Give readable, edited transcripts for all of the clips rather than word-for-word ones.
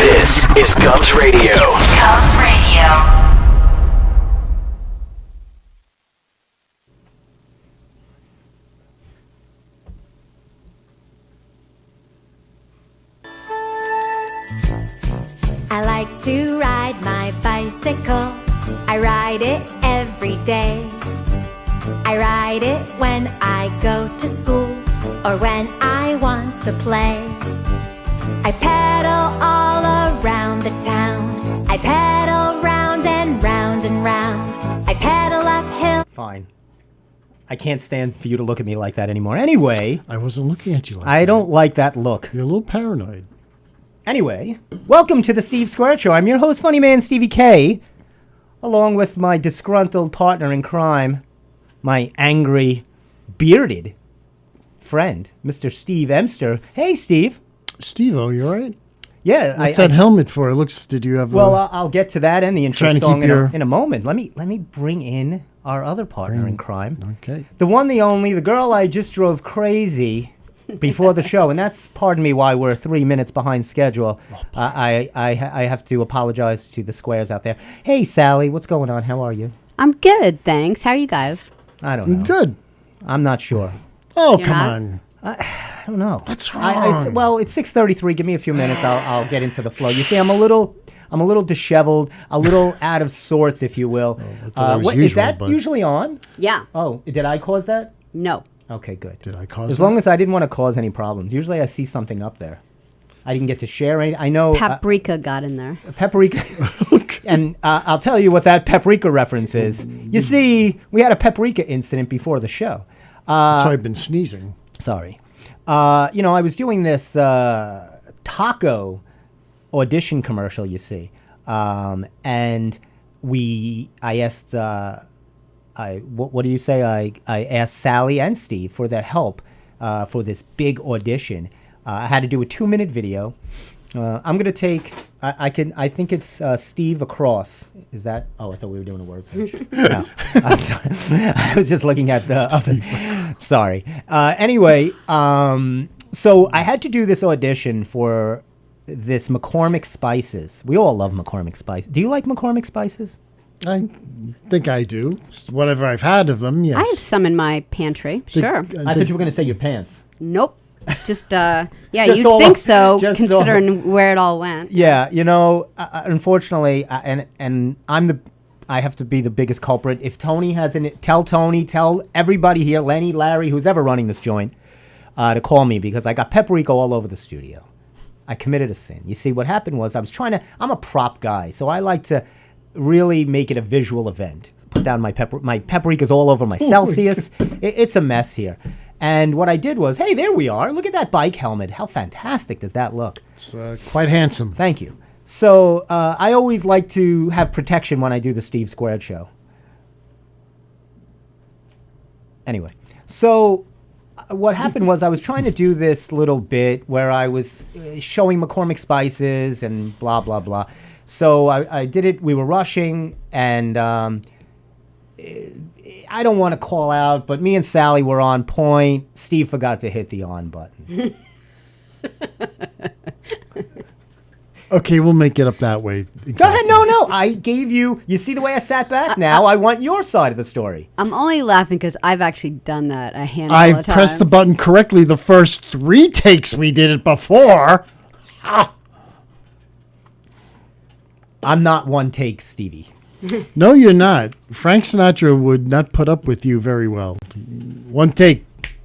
This is Cubs Radio. Cubs Radio. I like to ride my bicycle. I ride it every day. I ride it when I go to school or when I want to play. I pedal all around the town. I pedal round and round and round. I pedal uphill. Fine. I can't stand for you to look at me like that anymore. Anyway, I wasn't looking at you like that. I don't like that look. You're a little paranoid. Anyway, welcome to the Steve Square Show. I'm your host, Funny Man Stevie K, along with my disgruntled partner in crime, my angry, bearded friend, Mr. Steve Emster. Hey, Steve. Steve-O, you all right? Yeah. What's that helmet for? It looks, did you have Well, I'll get to that and the intro Trying to song keep in a moment. Let me bring in our other partner in crime. Okay. The one, the only, the girl I just drove crazy before the show, and that's, pardon me, why we're 3 minutes behind schedule. I have to apologize to the squares out there. Hey, Sally, what's going on? How are you? I'm good, thanks. How are you guys? I don't know. Good. I'm not sure. Oh, You're come not? on. I don't know. What's wrong? Well, it's 6:33. Give me a few minutes. I'll get into the flow. You see, I'm a little disheveled, a little out of sorts, if you will. I thought it was is usual, that but- usually on? Yeah. Oh, did I cause that? No. Okay, good. Did I cause As that? long as I didn't want to cause any problems. Usually I see something up there. I didn't get to share anything. I know Paprika got in there. paprika. And I'll tell you what that paprika reference is. You see, we had a paprika incident before the show. That's why I've been sneezing. Sorry. I was doing this taco audition commercial, you see. And I asked, what do you say? I asked Sally and Steve for their help for this big audition. I had to do a 2-minute video. I'm going to take, I think it's Steve across. Is that? Oh, I thought we were doing a word search. No. Sorry. I was just looking at the, sorry. Anyway, so I had to do this audition for this McCormick Spices. We all love McCormick Spices. Do you like McCormick Spices? I think I do. Just whatever I've had of them, yes. I have some in my pantry. Sure. I thought you were going to say your pants. Nope. Just, yeah, Just you'd all- think so, just considering where it all went. Yeah, unfortunately, and I have to be the biggest culprit. If Tony hasn't, tell Tony, tell everybody here, Lenny, Larry, who's ever running this joint, to call me because I got paprika all over the studio. I committed a sin. You see, what happened was I'm a prop guy, so I like to really make it a visual event. Put down my paprika's all over my Celsius. It's a mess here. And what I did was, hey, there we are. Look at that bike helmet. How fantastic does that look? It's quite handsome. Thank you. So I always like to have protection when I do the Steve Squared Show. Anyway, so what happened was I was trying to do this little bit where I was showing McCormick Spices and blah, blah, blah. So I did it. We were rushing, and I don't want to call out, but me and Sally were on point. Steve forgot to hit the on button. Okay, we'll make it up that way. Exactly. Go ahead. No. I gave you see the way I sat back? Now I want your side of the story. I'm only laughing because I've actually done that a handful I of times. pressed the button correctly the first 3 takes we did it before. I'm not one take, Stevie. No, you're not. Frank Sinatra would not put up with you very well. 1 take.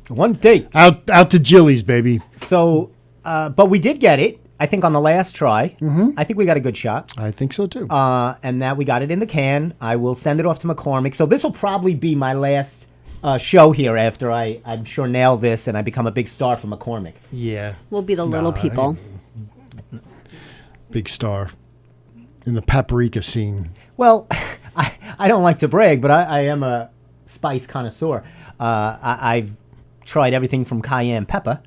One take. Out to Jilly's, baby. So, but we did get it. I think on the last try. Mm-hmm. I think we got a good shot. I think so, too. And that we got it in the can. I will send it off to McCormick. So this will probably be my last show here after I'm sure nail this and I become a big star for McCormick. Yeah. We'll be the little people. Big star in the paprika scene. Well, I don't like to brag, but I am a spice connoisseur. I've tried everything from cayenne pepper.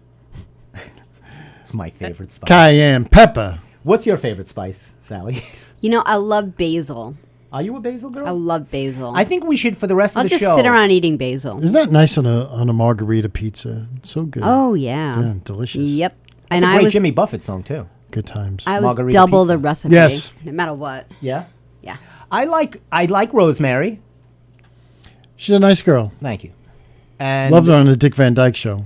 It's my favorite spice. Cayenne pepper. What's your favorite spice, Sally? You know, I love basil. Are you a basil girl? I love basil. I think we should, for the rest I'll of the just show. sit around eating basil. Isn't that nice on a margarita pizza? It's so good. Oh, yeah. Yeah, delicious. Yep. It's And a great Jimmy Buffett song, too. Good times. I was Margarita double pizza. the recipe. Yes. No matter what. Yeah. Yeah. I like Rosemary. She's a nice girl. Thank you. And Loved her on the Dick Van Dyke Show.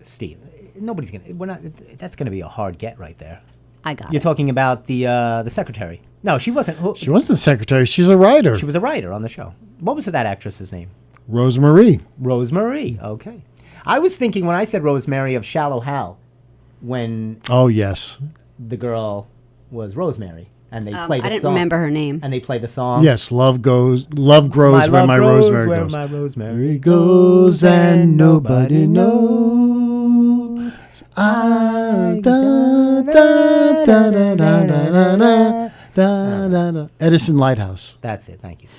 Steve, nobody's gonna. We're not. That's gonna be a hard get right there. I got You're it. talking about the secretary. No, she wasn't. She wasn't the secretary. She's a writer. She was a writer on the show. What was that actress's name? Rosemarie. Rosemary. Okay. I was thinking when I said Rosemary of Shallow Hal, when Oh, yes. the girl was Rosemary, and they play the I didn't song. remember her name. And they play the song. Yes, love grows My where love my grows rosemary where goes. my rosemary Goes and nobody knows. Da, da, da, da, da, da, da, da, da, da. Edison Lighthouse. That's it. Thank you.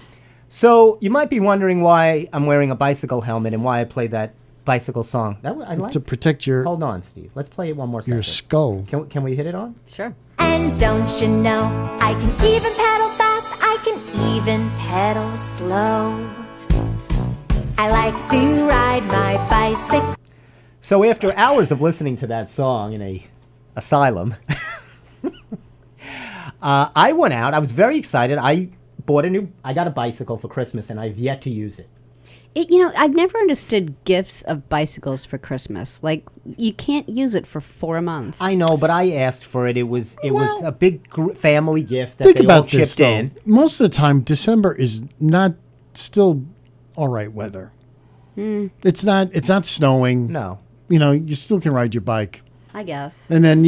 So you might be wondering why I'm wearing a bicycle helmet and why I played that bicycle song. I like. To protect your Hold on, Steve. Let's play it one more second. skull. Can we hit it on? Sure. And don't you know, I can even pedal fast, I can even pedal slow. I like to ride my bicycle. So after hours of listening to that song in a asylum, I went out. I was very excited. I got a bicycle for Christmas, and I've yet to use it. I've never understood gifts of bicycles for Christmas. Like, you can't use it for 4 months. I know, but I asked for it. It was Well, a big family gift that Think they all about this, chipped though. in. Most of the time, December is not still all right weather. It's not snowing. No. You still can ride your bike. I guess. And then,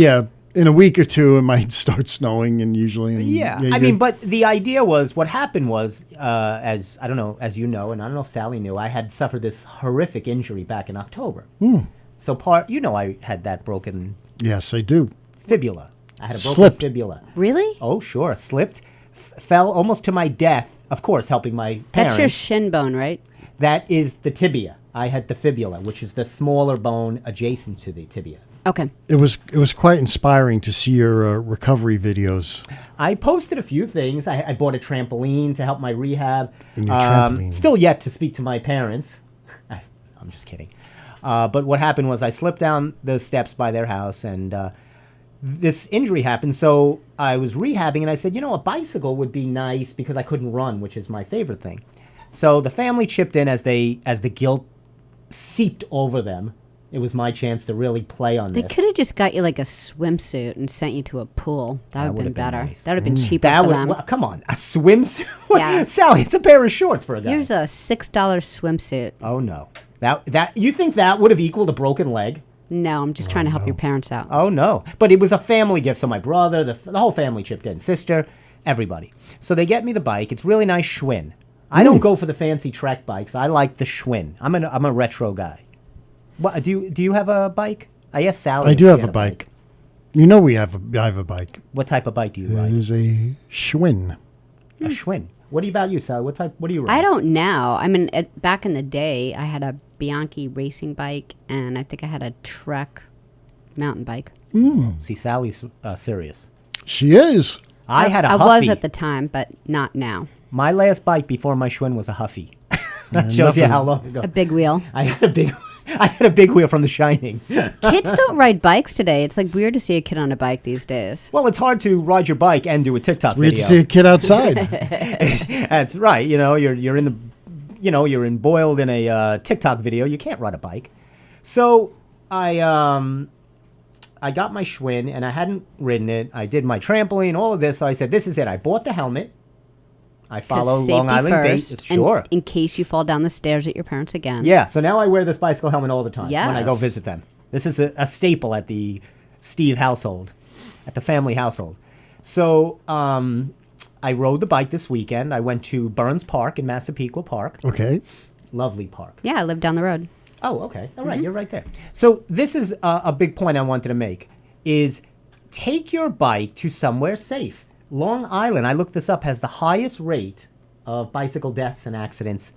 in a week or two, it might start snowing, and usually. Yeah, you I mean, but the idea was, what happened was, as I don't know, as you know, and I don't know if Sally knew, I had suffered this horrific injury back in October. So I had that broken Yes, I do. fibula. I had a broken Slipped. fibula. Really? Oh, sure, slipped, fell almost to my death. Of course, helping my parents. That's your shin bone, right? That is the tibia. I had the fibula, which is the smaller bone adjacent to the tibia. Okay. It was quite inspiring to see your recovery videos. I posted a few things. I bought a trampoline to help my rehab. And your trampoline. Still yet to speak to my parents. I'm just kidding. But what happened was I slipped down the steps by their house, and this injury happened. So I was rehabbing, and I said, a bicycle would be nice because I couldn't run, which is my favorite thing. So the family chipped in as the guilt seeped over them. It was my chance to really play on They this. could have just got you like a swimsuit and sent you to a pool. That would have been better. nice. That would have been cheaper That for would them. well, come on, a swimsuit. Yeah. Sally, it's a pair of shorts for a guy. Here's a $6 swimsuit. Oh no, that you think that would have equaled a broken leg? No, I'm just trying to help your parents out. Oh no, but it was a family gift. So my brother, the whole family chipped in, sister, everybody. So they get me the bike. It's really nice Schwinn. I don't go for the fancy Trek bikes. I like the Schwinn. I'm a retro guy. What do you have a bike? I asked Sally. I if do she have had a bike. I have a bike. What type of bike do you It ride? is a Schwinn. A Schwinn. What about you, Sally? What do you ride? I don't know. I mean, back in the day, I had a Bianchi racing bike, and I think I had a Trek mountain bike. See, Sally's serious. She is. I had a I Huffy. was at the time, but not now. My last bike before my Schwinn was a Huffy. That shows you nothing- how long ago. A big wheel. I had a big wheel from The Shining. Kids don't ride bikes today. It's like weird to see a kid on a bike these days. Well, it's hard to ride your bike and do a TikTok Weird to video. see a kid outside. That's right. You're in the, you're embroiled in a TikTok video. You can't ride a bike. So I got my Schwinn and I hadn't ridden it. I did my trampoline, all of this. So I said, this is it. I bought the helmet. I 'Cause follow safety Long Island first, base. and Sure. in case you fall down the stairs at your parents again. Yeah, so now I wear this bicycle helmet all the time when I go Yes. visit them. This is a staple at the Steve household, at the family household. So I rode the bike this weekend. I went to Burns Park in Massapequa Park. Okay. Lovely park. Yeah, I live down the road. Oh, okay. All right, you're right there. So this is a big point I wanted to make, is take your bike to somewhere safe. Long Island, I looked this up, has the highest rate of bicycle deaths and accidents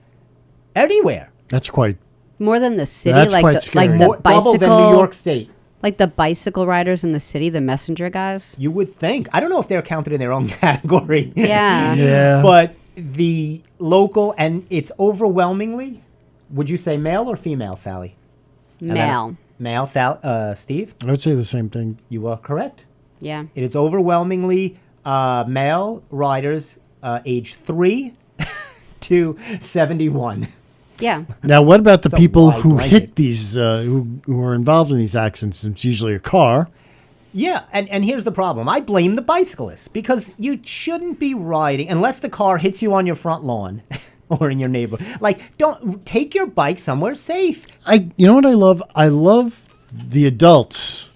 anywhere. That's quite. More than the city, That's like quite the, scary. like the More, double bicycle, than New York State. like the bicycle riders in the city, the messenger guys. You would think. I don't know if they're counted in their own category. Yeah. Yeah. But the local, and it's overwhelmingly, would you say male or female, Sally? Male. Male, Steve? I would say the same thing. You are correct. Yeah. It is overwhelmingly male riders age 3 to 71. Yeah. Now, what about the It's a people wide who blanket. hit these, who are involved in these accidents? It's usually a car. Yeah, and here's the problem. I blame the bicyclists because you shouldn't be riding unless the car hits you on your front lawn or in your neighborhood. Like, don't take your bike somewhere safe. You know what I love? I love the adults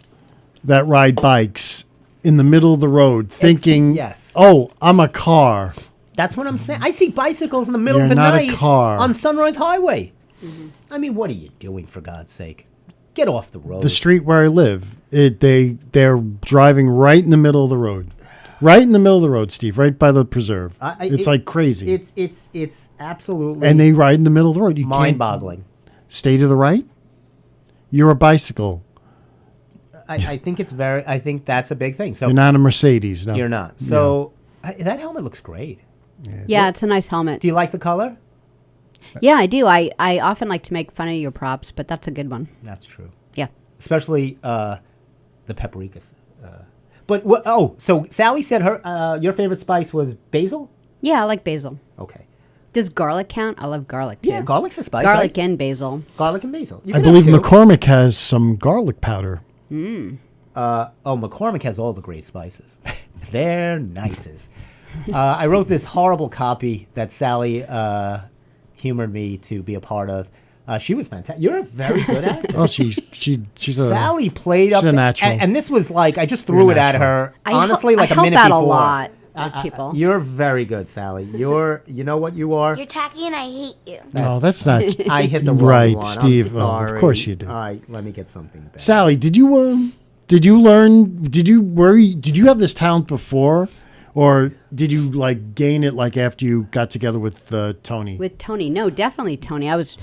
that ride bikes in the middle of the road thinking, yes. oh, I'm a car. That's what I'm saying. I see bicycles in the middle You're of the not a night car. on Sunrise Highway. I mean, what are you doing, for God's sake? Get off the road. The street where I live, they're driving right in the middle of the road. Right in the middle of the road, Steve, right by the preserve. It's like crazy. It's absolutely And they ride in the middle of the road. You can't mind-boggling. stay to the right. You're a bicycle. I think I think that's a big thing. So You're not a Mercedes. No. you're not. So that helmet looks great. Yeah, it's a nice helmet. Do you like the color? Yeah, I do. I often like to make fun of your props, but that's a good one. That's true. Yeah. Especially the paprikas. So Sally said your favorite spice was basil? Yeah, I like basil. Okay. Does garlic count? I love garlic too. Yeah, garlic's a spice. Garlic right? and basil. Garlic and basil. You I can believe have two. McCormick has some garlic powder. McCormick has all the great spices. They're nices. I wrote this horrible copy that Sally humored me to be a part of. She was fantastic. You're a very good actor. Oh, she's Sally played up she's a natural. and this was like I just threw You're it at natural. her. Honestly, like I a help minute out before. a lot with people. You're very good, Sally. You know what you are. You're tacky and I hate you. No, that's not I hit the wrong right, one. I'm Steve. Oh, of sorry. course you do. All right, let me get something back. Sally, did you learn? Did you have this talent before, or did you like gain it like after you got together with Tony? With Tony. No, definitely Tony. I was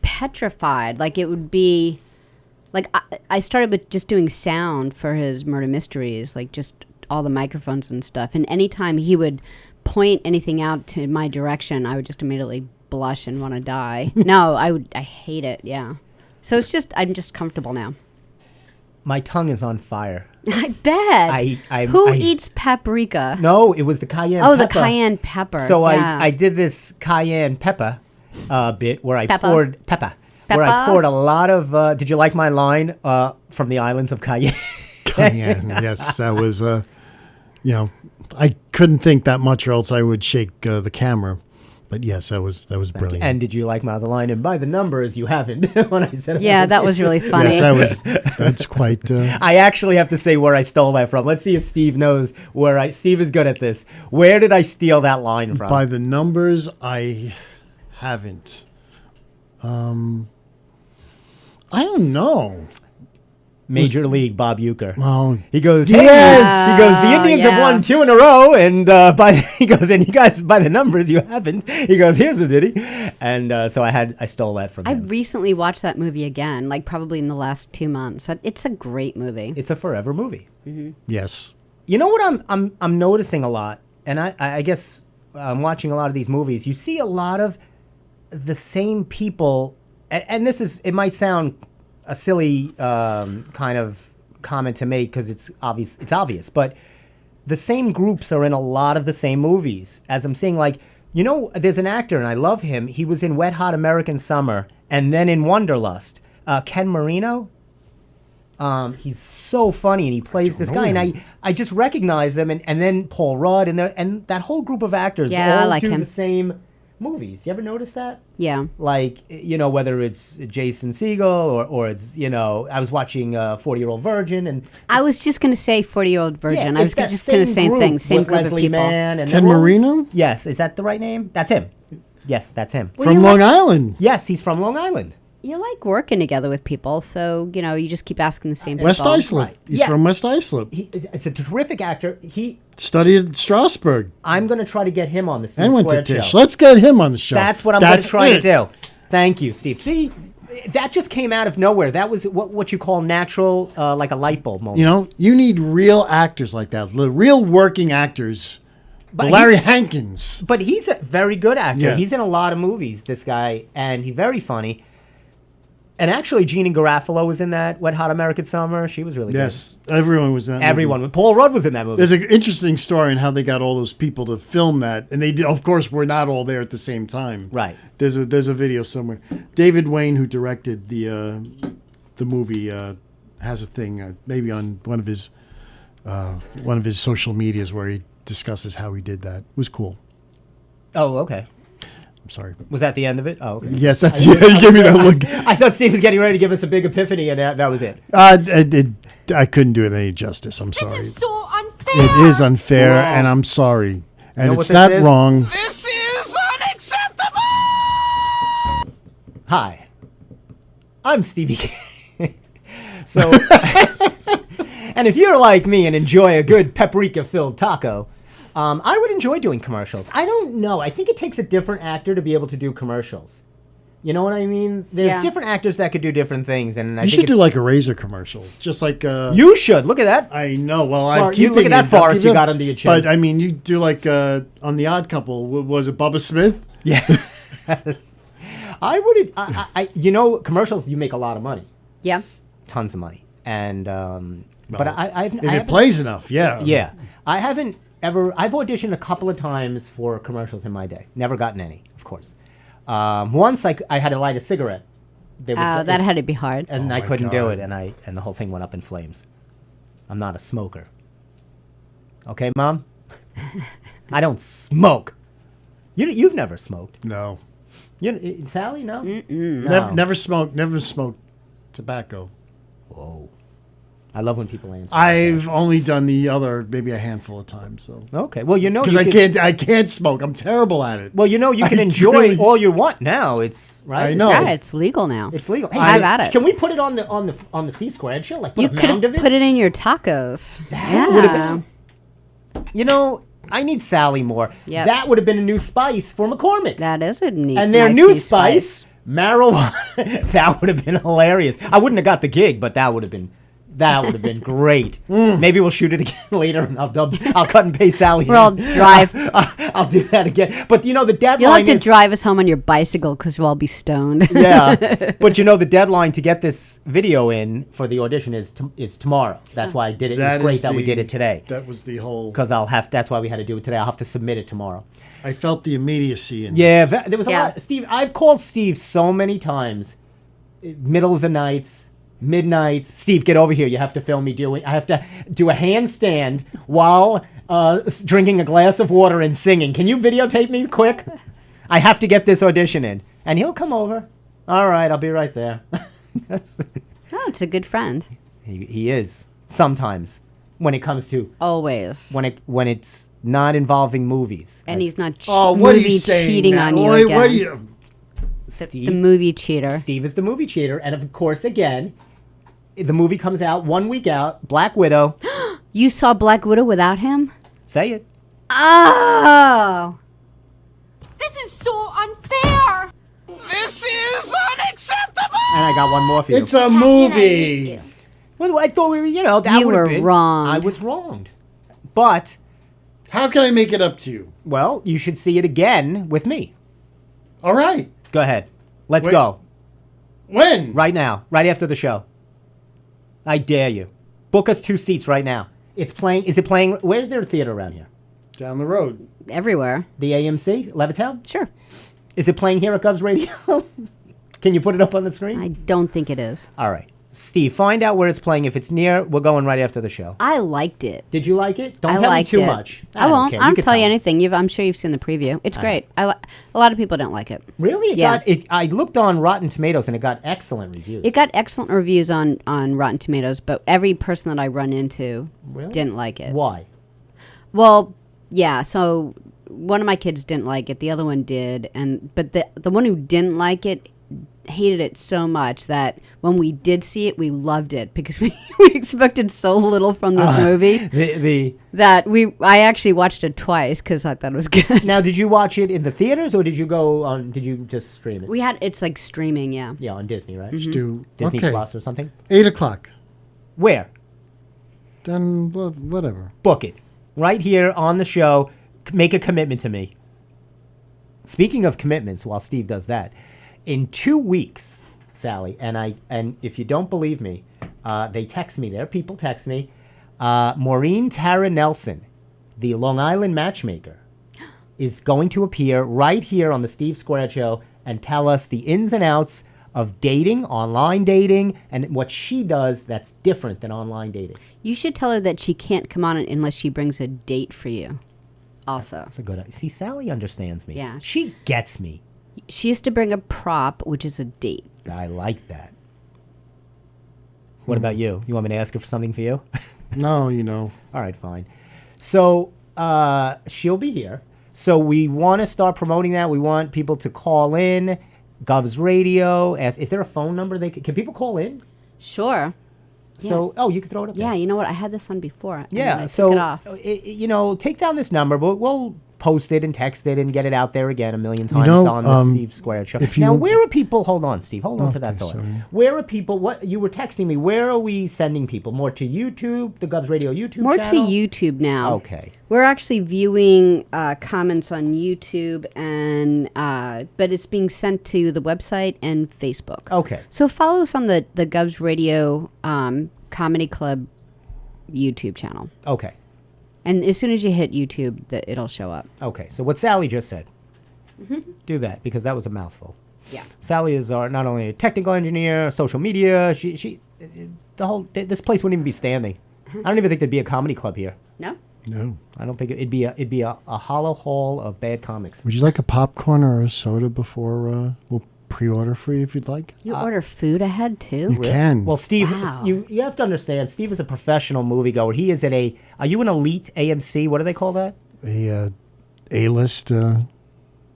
petrified. Like it would be like I started with just doing sound for his murder mysteries, like just all the microphones and stuff. And anytime he would point anything out to my direction, I would just immediately blush and want to die. No, I hate it. Yeah. So I'm just comfortable now. My tongue is on fire. I bet. Who eats paprika? No, it was the cayenne. Oh, pepper. the cayenne pepper. So yeah. I did this cayenne pepper bit where I Pepper. poured where I poured a lot of. Did you like my line from the islands of Cayenne? Cayenne. Yes, that was. I couldn't think that much, or else I would shake the camera. But yes, that was brilliant. And did you like my other line? And by the numbers, you haven't. When I said Yeah, that was really funny. Yes, that's quite. I actually have to say where I stole that from. Let's see if Steve knows where Steve is good at this. Where did I steal that line from? By the numbers, I haven't. I don't know. Major League Bob Uecker. Oh, He goes, Yes! hey, he goes, the Indians yeah. have won 2 in a row, and he goes, and you guys, by the numbers, you haven't. He goes, here's the ditty, and so I stole that from I him. recently watched that movie again, like probably in the last 2 months. It's a great movie. It's a forever movie. yes. You know what I'm noticing a lot, and I guess I'm watching a lot of these movies. You see a lot of the same people, and it might sound a silly kind of comment to make because it's obvious, but the same groups are in a lot of the same movies. As I'm seeing, like, there's an actor and I love him. He was in Wet Hot American Summer and then in Wanderlust. Ken Marino. He's so funny and he plays this guy, and I just recognize them, and then Paul Rudd and that whole group of actors Yeah, I all like do him. the same movies. You ever notice that? Yeah. Like, whether it's Jason Segel or it's, I was watching 40-Year-Old Virgin, and I was just going to say 40-Year-Old Virgin. I was it's that just going to say same thing. Same with group Leslie of people. Mann and Ken they're always- Marino? Yes, is that the right name? That's him. Yes, that's him. From Long Island. Yes, he's from Long Island. You like working together with people, so, you just keep asking the same West people. Islip. Right. He's Yeah. from West Islip. He's a terrific actor. Studied at Strasbourg. I'm going to try to get him on the Steve And went to Squared Tisch. show. Let's get him on the show. That's what I'm going to try to it. do. Thank you, Steve. See, that just came out of nowhere. That was what you call natural, like a light bulb moment. You need real actors like that. The real working actors. But Larry he's- Hankins. But he's a very good actor. Yeah. He's in a lot of movies, this guy, and he's very funny. And actually, Jeannie Garofalo was in that Wet Hot American Summer. She was really Yes, everyone was in that good. Everyone. Paul Rudd was in that movie. There's an interesting story in how they got all those people to film that, and they of course were not all there at the same time. Right. There's a video somewhere. David Wayne, who directed the movie, has a thing maybe on one of his social medias where he discusses how he did that. It was cool. Oh, okay. I'm sorry. Was that the end of it? Oh, okay. Yes, that's you gave me that look. I thought Steve was getting ready to give us a big epiphany, and that was it. I couldn't do it any justice. I'm sorry. This is so unfair. It is unfair, Wrong. and I'm sorry. And know it's what this not is? wrong. This is unacceptable! Hi, I'm Stevie K. So, and if you're like me and enjoy a good paprika-filled taco, I would enjoy doing commercials. I don't know. I think it takes a different actor to be able to do commercials. You know what I mean? There's Yeah. different actors that could do different things, and I You think should do it's- like a razor commercial, just like You should look at that. I know. Well, Far- I'm you keeping look at that it. forest I'm you keeping got it. under your chin. But I mean, you do like on the Odd Couple. Was it Bubba Smith? Yes. I would. I commercials. You make a lot of money, Yeah. tons of money, and but Well, I If haven't- it plays enough, yeah. Yeah, I haven't ever. I've auditioned a couple of times for commercials in my day. Never gotten any, of course. Once I had to light a cigarette. There was, That had to be hard. and Oh I my couldn't do God. it, and the whole thing went up in flames. I'm not a smoker. Okay, Mom. I don't smoke. You've never smoked. No. Sally, no. Never, never smoked tobacco. Whoa. I love when people answer. I've only done the other maybe a handful of times. So Okay. Well, because you I can't smoke. I'm terrible at it. Well, you can I enjoy really- all you want now. It's right. I know. Yeah, it's legal now. It's legal. Hey, Have at it. Can we put it on the Steve Squared show? Like put You a could mound have of it. put it in your tacos. That would've Yeah. been- I need Sally more. Yep. That would have been a new spice for McCormick. That is a neat. And their nice new spice, marijuana. That would have been hilarious. I wouldn't have got the gig, but that would have been great. Maybe we'll shoot it again later, and I'll cut and paste Sally. We'll in. drive. I'll do that again. But the deadline. You'll have to is, drive us home on your bicycle because we'll all be stoned. Yeah, but the deadline to get this video in for the audition is tomorrow. That's why I did it. That It's great is that we did the- it today That was the whole. because that's why we had to do it today. I'll have to submit it tomorrow. I felt the immediacy in Yeah, this. there was a Yeah. lot. Steve, I've called Steve so many times, middle of the nights, midnights. Steve, get over here. You have to film me I have to do a handstand while drinking a glass of water and singing. Can you videotape me quick? I have to get this audition in. And he'll come over. All right, I'll be right there. Oh, it's a good friend. He is sometimes when it comes to Always. when it's not involving movies. And As he's not Oh, what are movie you saying? cheating now? on you Oi, again. What are you? Steve. The movie cheater. Steve is the movie cheater, and of course, again, the movie comes out 1 week out. Black Widow. You saw Black Widow without him? Say it. Oh. This is so unfair. This is unacceptable! And I got one more for you. It's a movie. Well, I thought we were, that You would have were been. wronged. I was wronged. But, How can I make it up to you? well, you should see it again with me. All right. Go ahead. Let's Wait. go. When? Right now. Right after the show. I dare you. Book us 2 seats right now. It's playing. Is it playing? Where's there a theater around here? Down the road. Everywhere. The AMC? Levittown? Sure. Is it playing here at Govs Radio? Can you put it up on the screen? I don't think it is. All right. Steve, find out where it's playing. If it's near, we're going right after the show. I liked it. Did you like it? Don't I tell me liked too it. much. I won't. care. I don't can tell you me. anything. I'm sure you've seen the preview. It's great. A lot of people don't like it. Really? Yeah. I looked on Rotten Tomatoes and it got excellent reviews. It got excellent reviews on Rotten Tomatoes, but every person that I run into Really? didn't like it. Why? Well, yeah. So one of my kids didn't like it. The other one did, but the one who didn't like it hated it so much that when we did see it, we loved it because we expected so little from this movie that I actually watched it twice because I thought it was good. Now, did you watch it in the theaters or did you go on? Did you just stream it? It's like streaming, yeah. Yeah, on Disney, right? Do Disney okay. Plus or something. 8 o'clock. Where? Then whatever. Book it right here on the show. Make a commitment to me. Speaking of commitments, while Steve does that, in 2 weeks, Sally, and if you don't believe me, they text me. There, people text me. Maureen Tara Nelson, the Long Island matchmaker, is going to appear right here on the Steve Square Show and tell us the ins and outs of dating, online dating, and what she does that's different than online dating. You should tell her that she can't come on unless she brings a date for you. Also, That's a good idea. See, Sally understands me. Yeah. She gets me. she has to bring a prop, which is a date. I like that. What about you? You want me to ask her for something for you? No, All right, fine. So she'll be here. So we want to start promoting that. We want people to call in. Gov's Radio. Is there a phone number can people call in? Sure. So you can throw it up. Yeah, there. you know what? I had this on before. and Yeah. I So took it off. take down this number, but we'll post it and text it and get it out there again a million times on the Steve Square Show. Now, where are people? Hold on, Steve. Hold on to that thought. Sorry. Where are people? What you were texting me? Where are we sending people? More to YouTube, the Gov's Radio YouTube More channel? to YouTube now. Okay. We're actually viewing comments on YouTube, and but it's being sent to the website and Facebook. Okay. So follow us on the Gov's Radio Comedy Club YouTube channel. Okay. And as soon as you hit YouTube, it'll show up. Okay. So what Sally just said, do that because that was a mouthful. Yeah. Sally is not only a technical engineer, social media. This place wouldn't even be standing. I don't even think there'd be a comedy club here. No? No. I don't think it'd be a hollow hall of bad comics. Would you like a popcorn or a soda before we'll pre-order for you if you'd like? You order food ahead, too? You can. Well, Steve, Wow. you have to understand. Steve is a professional moviegoer. He is are you an elite AMC? What do they call that? A-list,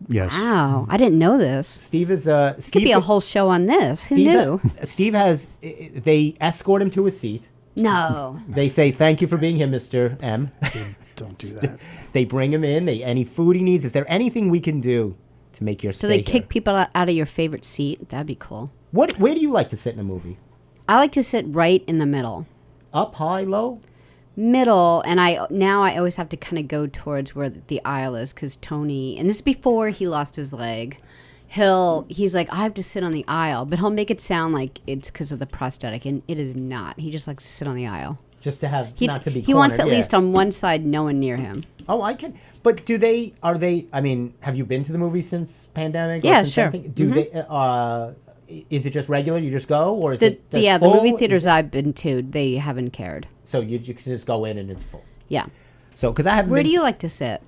yes. Wow. I didn't know this. Steve is Could be a whole show on this. Who knew? Steve has. They escort him to his seat. No. They say, "Thank you for being here, Mr. M." Don't do that. They bring him in. Any food he needs. Is there anything we can do to make your stay So they here? kick people out of your favorite seat? That'd be cool. Where do you like to sit in a movie? I like to sit right in the middle. Up, high, low? Middle, and I always have to kind of go towards where the aisle is because Tony, and this is before he lost his leg, he's like, I have to sit on the aisle, but he'll make it sound like it's because of the prosthetic, and it is not. He just likes to sit on the aisle. Just to have, not to be He wants cornered, at least on one side, no one near him. Oh, I can. But I mean, have you been to the movies since pandemic? Yeah, since sure. anything? Do they, is it just regular? You just go? Or is it the full? movie theaters I've been to, they haven't cared. So you can just go in and it's full. Yeah. So, because I haven't Where been do you like to sit?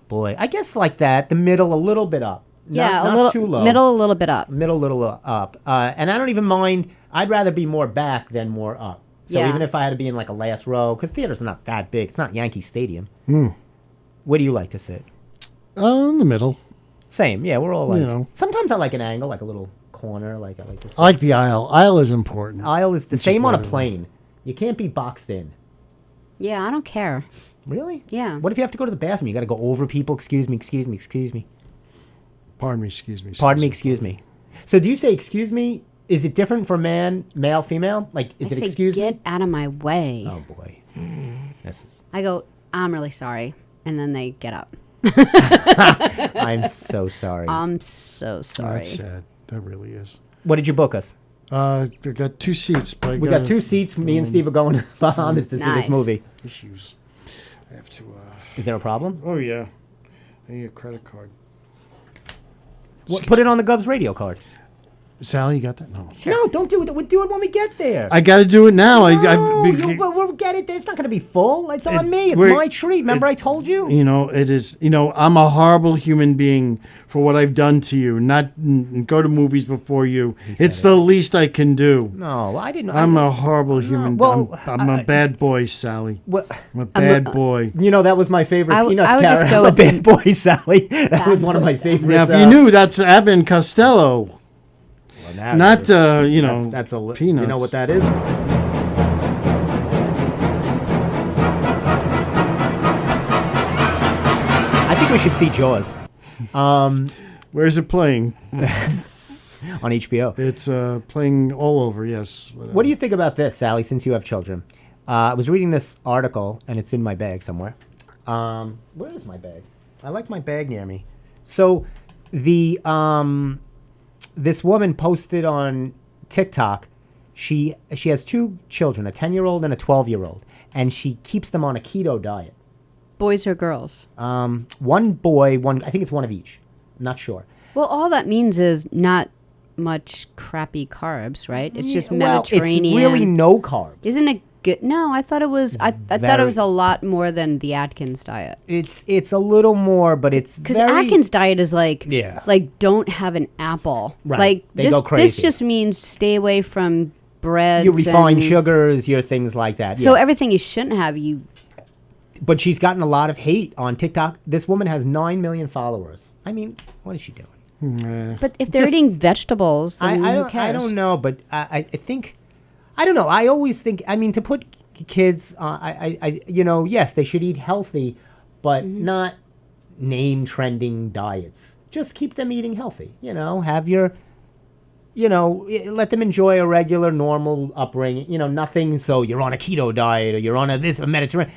boy, I guess like that, the middle a little bit up. Yeah, not a little too low. middle, a little bit up. Middle, little up. And I don't even mind. I'd rather be more back than more up. So Yeah. even if I had to be in like a last row, because theater's not that big. It's not Yankee Stadium. Where do you like to sit? In the middle. Same. Yeah, we're all like. You know. Sometimes I like an angle, like a little corner. Like I like this. I like the aisle. Aisle is important. Aisle is the Which is same on a why I- plane. You can't be boxed in. Yeah, I don't care. Really? Yeah. What if you have to go to the bathroom? You got to go over people. Excuse me. Excuse me. Excuse me. Pardon me, excuse me. Pardon me. Excuse me. So do you say excuse me? Is it different for male, female? Like, is I it say, excuse get me? out of my way. Oh boy. This is. I go, I'm really sorry. And then they get up. I'm so sorry. I'm so sorry. That's sad. That really is. What did you book us? I got 2 seats, but We got 2 seats. Me and Steve are going behind us to see this Nice. movie. issues. I have to. Is there a problem? Oh yeah, I need a credit card. Put it on the Gov's radio card. Sally, you got that? No. No, don't do it. We'll do it when we get there. I got to do it now. No, we'll get it. It's not going to be full. It's on me. It's my treat. Remember I told you? It is. I'm a horrible human being for what I've done to you. Not go to movies before you. It's the least I can do. No, I didn't. I'm a horrible human. well, I'm a bad boy, Sally. What? I'm a bad boy. That was my favorite Peanuts I would character. just go I'm a with bad boy, Sally. That was one of my favorite. Now, if you knew, that's Abbott and Costello. Well, Not, that's a Peanuts. You know what that is? I think we should see Jaws Where's it playing? on HBO. It's playing all over, yes. What do you think about this, Sally, since you have children? I was reading this article, and it's in my bag somewhere. Where is my bag? I like my bag near me. So the this woman posted on TikTok. She has 2 children, a 10-year-old and a 12-year-old, and she keeps them on a keto diet. Boys or girls? One boy, one. I think it's one of each. I'm not sure. Well, all that means is not much crappy carbs, right? It's just Well, Mediterranean. it's really no carbs. Isn't it good? No, I thought it was. I thought it was a lot more than the Atkins diet. It's a little more, but it's Because very. Atkins diet is like, Yeah. like don't have an apple. Right. Like They this, go this crazy. just means stay away from breads. Your refined and- sugars, your things like that. So yes. everything you shouldn't have, you. But she's gotten a lot of hate on TikTok. This woman has 9 million followers. I mean, what is she doing? But if they're Just- eating vegetables, then who cares? I don't know, but I think, I don't know. I always think, I mean, to put kids, yes, they should eat healthy, but not name trending diets. Just keep them eating healthy. Have your, let them enjoy a regular, normal upbringing. Nothing. So you're on a keto diet or you're on a Mediterranean.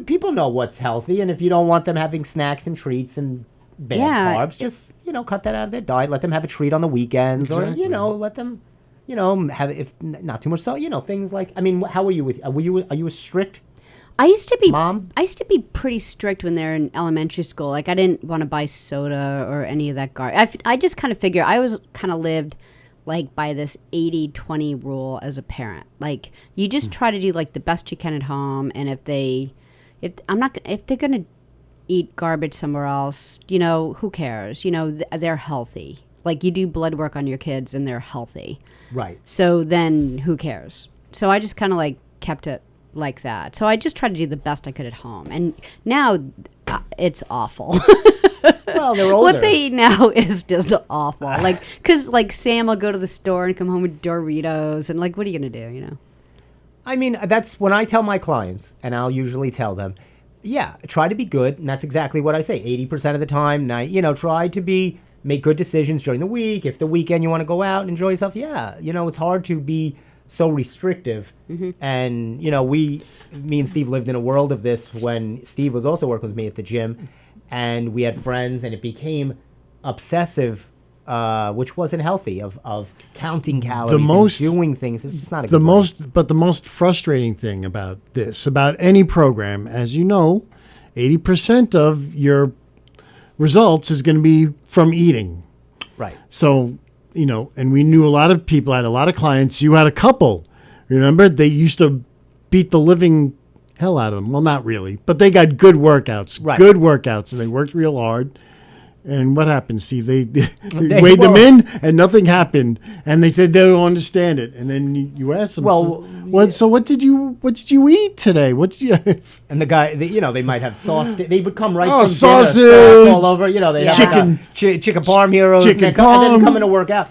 People know what's healthy, and if you don't want them having snacks and treats and bad Yeah. carbs, just cut that out of their diet. Let them have a treat on the weekends, Exactly. or let them, have if not too much salt. Things like. I mean, how are you with? Are you a strict? I used to be Mom? I used to be pretty strict when they're in elementary school. Like I didn't want to buy soda or any of that garbage. I just kind of figured I was kind of lived like by this 80-20 rule as a parent. Like you just try to do like the best you can at home, and if they're gonna eat garbage somewhere else, who cares? They're healthy. Like you do blood work on your kids and they're healthy. Right. So then who cares? So I just kind of like kept it like that. So I just tried to do the best I could at home. And now it's awful. Well, they're older. What they eat now is just awful. Like, because like Sam will go to the store and come home with Doritos and like, what are you going to do, I mean, that's when I tell my clients, and I'll usually tell them, yeah, try to be good, and that's exactly what I say. 80% of the time, try to make good decisions during the week. If the weekend you want to go out and enjoy yourself, yeah, it's hard to be so restrictive. And me and Steve lived in a world of this when Steve was also working with me at the gym, and we had friends, and it became obsessive. Which wasn't healthy, of counting calories and doing things. It's just not a good way. The most frustrating thing about any program, as you know, 80% of your results is going to be from eating. Right. So, and we knew a lot of people, had a lot of clients. You had a couple. Remember, they used to beat the living hell out of them. Well, not really, but they got good workouts. Right. Good workouts, and they worked real hard. And what happened, Steve? They weighed them in, and nothing happened. And they said they don't understand it. And then you asked them, Well, so what did you eat today? What did you? And the guy, they might have sauce. They would come right from sausage, dinner, sauce all over. They chicken, chicken parm heroes, chicken and then coming to work out.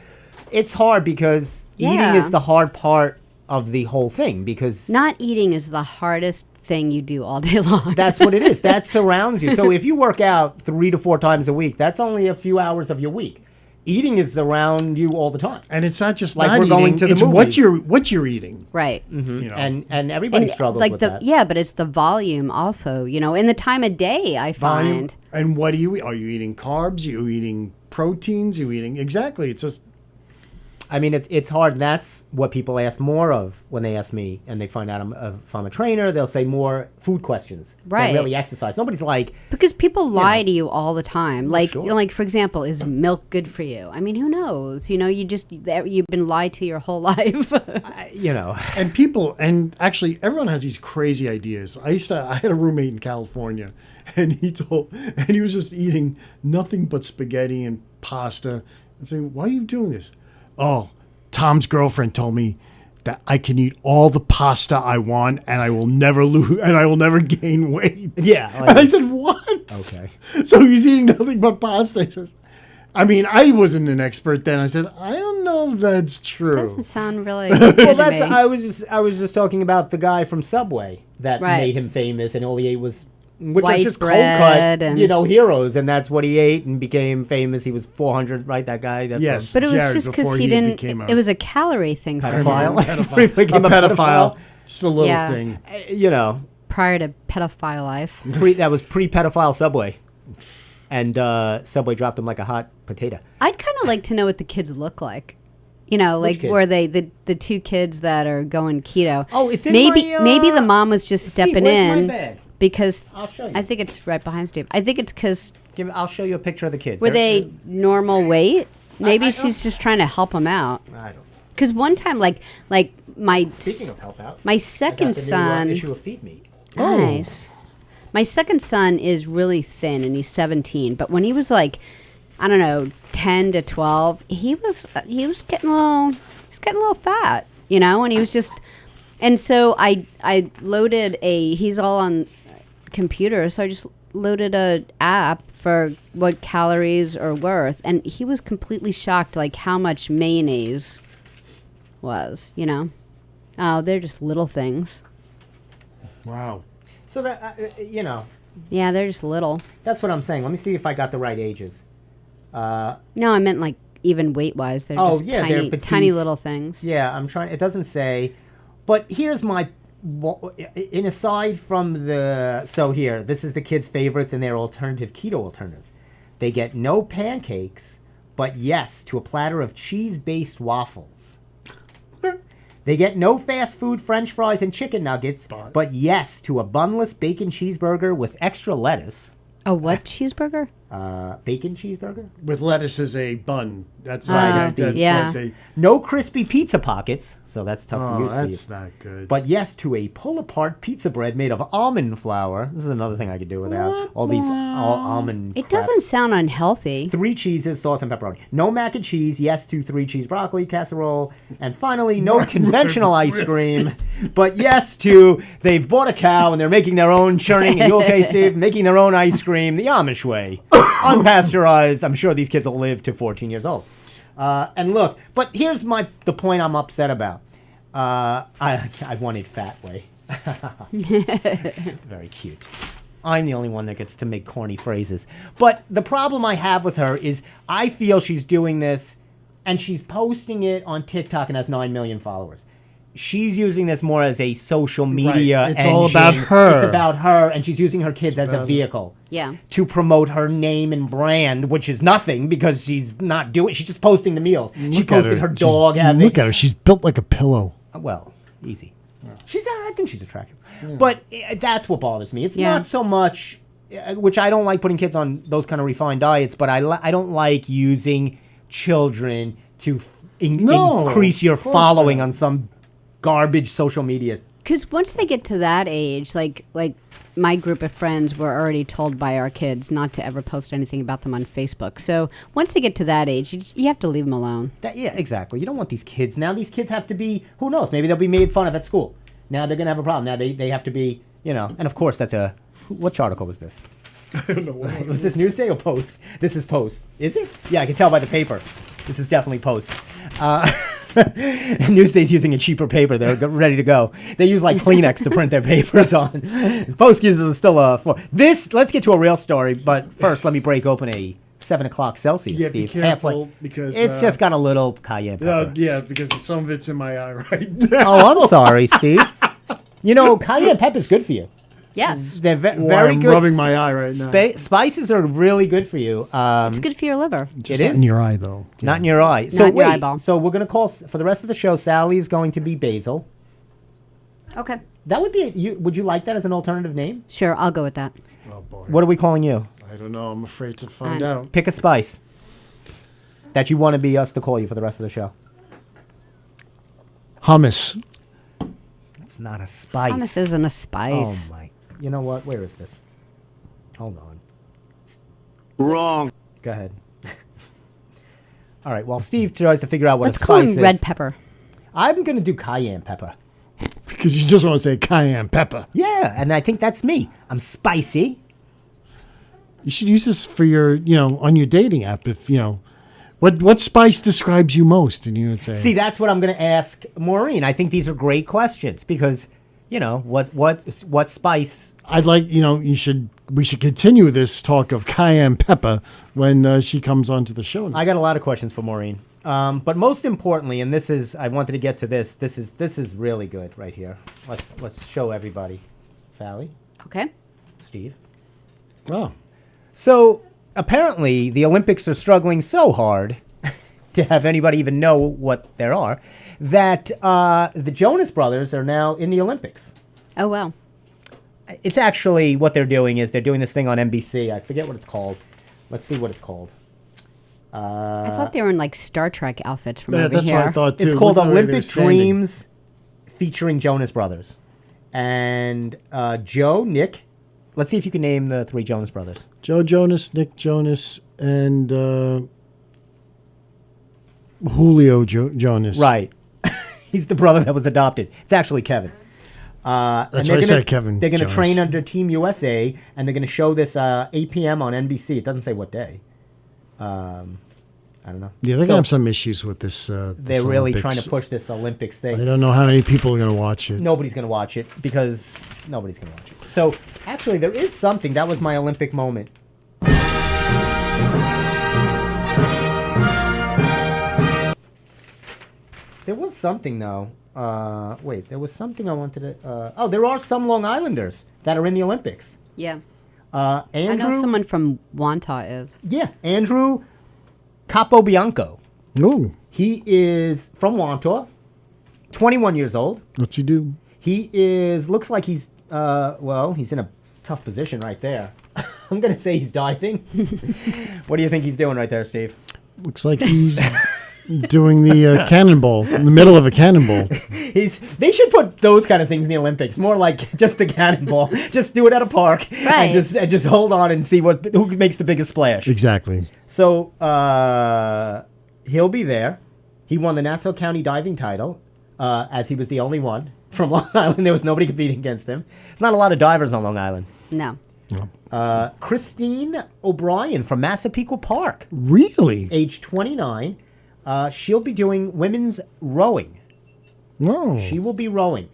It's hard because eating is the hard part of the whole thing. Because Not eating is the hardest thing you do all day long. that's what it is. That surrounds you. So if you work out 3 to 4 times a week, that's only a few hours of your week. Eating is around you all the time. And it's not just Like not we're eating, going to the it's movies. what you're eating. Right. And everybody struggles like with the that. yeah, but it's the volume also, in the time of day I Volume. find. And what do you eat? Are you eating carbs? Are you eating proteins? Are you eating exactly? It's just I mean, it's hard. And that's what people ask more of when they ask me, and they find out if I'm a trainer. They'll say more food questions Right. than really exercise. Nobody's like, Because people lie to you all the time. Like, sure. like for example, is milk good for you? I mean, who knows? You've been lied to your whole life. and people, and actually everyone has these crazy ideas. I had a roommate in California, and he was just eating nothing but spaghetti and pasta. I'm saying, why are you doing this? Oh, Tom's girlfriend told me that I can eat all the pasta I want, and I will never lose, and I will never gain weight. Yeah. And I said, what? Okay. So he's eating nothing but pasta. He says, I mean, I wasn't an expert then. I said, I don't know if that's true. Doesn't sound really good Well, to me. I was just talking about the guy from Subway that Right. made him famous, and all he ate was, which are White just cold bread cut, and- heroes, and that's what he ate and became famous. He was 400, right? That guy. That Yes. But it was Jared, just because before he he didn't. became a It was a calorie thing for Pedophile. him. Briefly became a a pedophile. It's a little Yeah. thing. Prior to pedophile life. That was pre-pedophile Subway. and Subway dropped him like a hot potato. I'd kind of like to know what the kids look like. You know, Which like kids? were they the two kids that are going keto? Oh, it's in maybe my, maybe the mom was just Steve, stepping where's my in bag? because I'll show you. I think it's right behind Steve. I think it's because I'll show you a picture of the kids. were They're- they normal weight? Maybe I she's just trying to help them out. I don't know. Because one time, like my Speaking of help out, my I got second the new, son. issue of Feed Me. Nice. My second son is really thin and he's 17, but when he was like, I don't know, 10 to 12, he was getting a little fat, you know, and he was just, and so I loaded he's all on computer, so I just loaded a app for what calories are worth, and he was completely shocked like how much mayonnaise was, you know. Oh, they're just little things. Wow. So that Yeah, they're just little. that's what I'm saying. Let me see if I got the right ages. No, I meant like even weight wise. They're Oh, just yeah, they're tiny, petite. tiny little things. Yeah, I'm trying. It doesn't say, but here's my. In aside from the here, this is the kids' favorites and their alternative keto alternatives. They get no pancakes, but yes to a platter of cheese-based waffles. They get no fast food French fries and chicken nuggets, but yes to a bunless bacon cheeseburger with extra lettuce. A what cheeseburger? Bacon cheeseburger? With lettuce as a bun. That's yeah. Like they, No crispy pizza pockets, so that's tough for oh, you, that's Steve. not good. But yes to a pull-apart pizza bread made of almond flour. This is another thing I could do without all these almond. It crap. doesn't sound unhealthy. 3 cheeses, sauce, and pepperoni. No mac and cheese. Yes to 3 cheese broccoli casserole. And finally, no conventional ice cream. But yes to they've bought a cow and they're making their own churning. Are you okay, Steve? Making their own ice cream the Amish way. Unpasteurized. I'm sure these kids will live to 14 years old. And look, but here's the point I'm upset about. I wanted fat way. Very cute. I'm the only one that gets to make corny phrases. But the problem I have with her is I feel she's doing this and she's posting it on TikTok and has 9 million followers. She's using this more as a social media It's all about engine. her. It's about her, and she's using her kids as a vehicle. Yeah. To promote her name and brand, which is nothing because she's not doing. She's just posting the meals. She Look at posted her She's- dog having. Look at her. She's built like a pillow. Well, easy. She's. I think she's attractive, but that's what bothers me. It's Yeah. not so much, which I don't like putting kids on those kind of refined diets, but I don't like using children to No, increase your of course following not. on some garbage social media. Because once they get to that age, like my group of friends were already told by our kids not to ever post anything about them on Facebook. So once they get to that age, you have to leave them alone. Yeah, exactly. You don't want these kids. Now these kids have to be, who knows, maybe they'll be made fun of at school. Now they're going to have a problem. Now they have to be, and of course which article was this? I don't know what Was this Newsday or Post? This is Post. Is it? Yeah, I can tell by the paper. This is definitely Post. Newsday's using a cheaper paper. They're ready to go. They use like Kleenex to print their papers on. Post gives us still a 4. Let's get to a real story, but first let me break open a 7 o'clock Celsius, Yeah, be Steve. careful because it's just got a little cayenne pepper. yeah, because some of it's in my eye right now. Oh, I'm sorry, Steve. Cayenne pepper is good for you. Yes. They're Well, very I'm good. rubbing my eye right now. Spices are really good for you. It's good for your liver. Just it not is. in your eye, though. Not in your eye. Not in your eyeball. So we're going to call, for the rest of the show, Sally's going to be Basil. Okay. That would be, would you like that as an alternative name? Sure, I'll go with that. Oh, boy. What are we calling you? I don't know. I'm afraid to find Fine. out. Pick a spice that you want to be us to call you for the rest of the show. Hummus. It's not a spice. Hummus isn't a spice. Oh, my. You know what? Where is this? Hold on. Wrong. Go ahead. All right. While Steve tries to figure out what Let's a call spice him is, red pepper. I'm going to do cayenne pepper. Because you just want to say cayenne pepper. Yeah, and I think that's me. I'm spicy. You should use this for your, on your dating app. If, what spice describes you most? And you would say, See, that's what I'm going to ask Maureen. I think these are great questions because, what spice? I'd like, we should continue this talk of cayenne pepper when she comes onto the show. I got a lot of questions for Maureen. But most importantly, and I wanted to get to this. This is really good right here. Let's show everybody. Sally, Okay. Steve. Oh, So apparently the Olympics are struggling so hard to have anybody even know what there are that the Jonas Brothers are now in the Olympics. Oh, wow. It's actually what they're doing is they're doing this thing on NBC. I forget what it's called. Let's see what it's called. I thought they were in like Star Trek outfits from Yeah, over that's here. what I thought too. It's called Looked like they were Olympic standing. Dreams featuring Jonas Brothers. And Joe, Nick, let's see if you can name the three Jonas Brothers. Joe Jonas, Nick Jonas, and Julio Jonas. Right. He's the brother that was adopted. It's actually Kevin. That's and why I said Kevin They're going to Jonas. train under Team USA, and they're going to show this 8 p.m. on NBC. It doesn't say what day. I don't know. Yeah, they're So gonna have some issues with this. they're really trying to push this Olympics I thing. don't know how many people are gonna watch it. Nobody's going to watch it because nobody's going to watch it. So actually, there is something. That was my Olympic moment. There was something though. Wait, there was something I wanted to. Oh, there are some Long Islanders that are in the Olympics. Yeah. Andrew, I know someone from Wanta is. Yeah, Andrew Capobianco. Oh, He is from Wantor, 21 years old. what's he do? He looks like he's he's in a tough position right there. I'm gonna say he's diving. What do you think he's doing right there, Steve? Looks like he's doing the cannonball in the middle of a cannonball. They should put those kind of things in the Olympics. More like just the cannonball. Just do it at a park Right. and just hold on and see who makes the biggest splash. Exactly. So he'll be there. He won the Nassau County diving title as he was the only one from Long Island. There was nobody competing against him. There's not a lot of divers on Long Island. No. Christine O'Brien from Massapequa Park, Really? age 29. She'll be doing women's rowing. No. She will be rowing.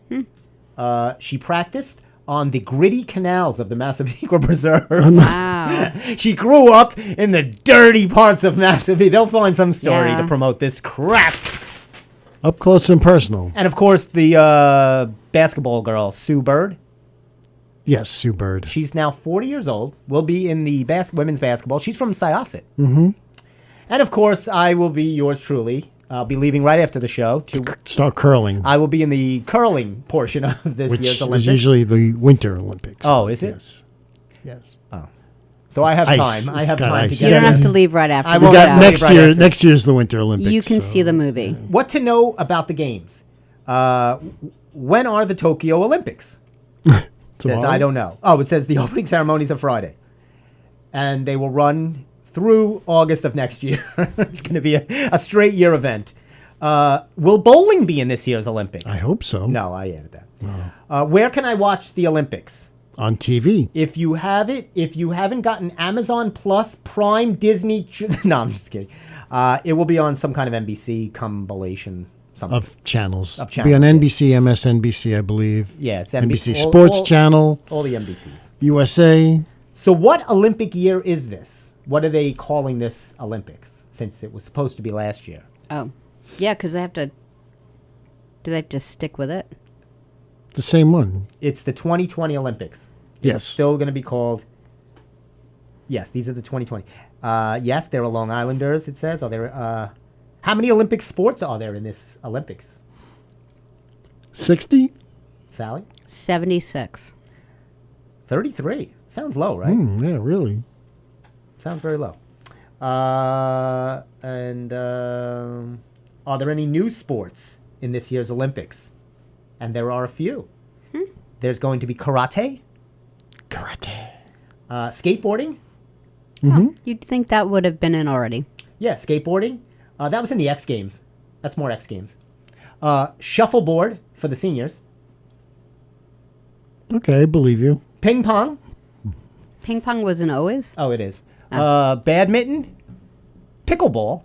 She practiced on the gritty canals of the Massapequa Preserve. Wow. She grew up in the dirty parts of Massapequa. They'll find some story Yeah. to promote this crap. Up close and personal. And of course, the basketball girl, Sue Bird. Yes, Sue Bird. She's now 40 years old. Will be in the women's basketball. She's from Syosset. Mm-hmm. And of course, I will be yours truly. I'll be leaving right after the show to. Start curling, I will be in the curling portion of this which year's is Olympics. usually the Winter Olympics. Oh, is it? Yes. Yes. So I have Ice. time. I It's have got time to ice. get You don't it. have to leave right after I the won't We have show. got to next right year. after. Next year's the Winter Olympics. You can so- see the movie. What to know about the games? When are the Tokyo Olympics? Says Tomorrow? I don't know. Oh, it says the opening ceremonies are Friday, and they will run through August of next year. It's going to be a straight year event. Will bowling be in this year's Olympics? I hope so. No, I added that. Where can I watch the Olympics? On TV. If you haven't gotten Amazon Plus, Prime, Disney, no, I'm just kidding. It will be on some kind of NBC compilation. Something. Of channels. Of Be on channels, NBC, MSNBC, I believe. Yeah, it's NBC all- Sports all- Channel, all the NBCs. USA. So what Olympic year is this? What are they calling this Olympics? Since it was supposed to be last year. Oh. Yeah, because they have to. Do they have to stick with it? The same one. It's the 2020 Olympics. Yes. It's still going to be called. Yes, these are the 2020. Yes, there are Long Islanders. It says. Are there? How many Olympic sports are there in this Olympics? 60? Sally, 76. 33. Sounds low, right? Yeah, really. Sounds very low. Are there any new sports in this year's Olympics? And there are a few. There's going to be karate, Karate. skateboarding. You'd think that would have been in already. Yeah, skateboarding. That was in the X Games. That's more X Games. Shuffleboard for the seniors. Okay, I believe you. Ping pong. Ping pong was in always? Oh, it is. Badminton. Pickleball.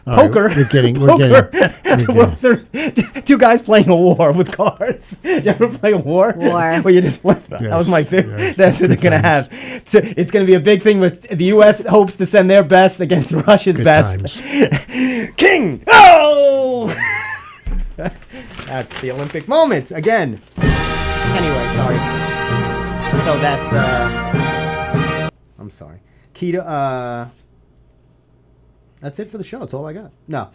All right, Poker. we're getting. Poker. getting- Well, there's just two guys playing a war with cards. Did you ever play a war? War. Where you just play. That was my Yes, favorite. yes, That's what they're good going to times. have. So it's going to be a big thing with the U.S. hopes to send their best against Russia's Good best. times. King. Oh! That's the Olympic moment again. Anyway, sorry. So that's. I'm sorry. Keto. That's it for the show. That's all I got. No.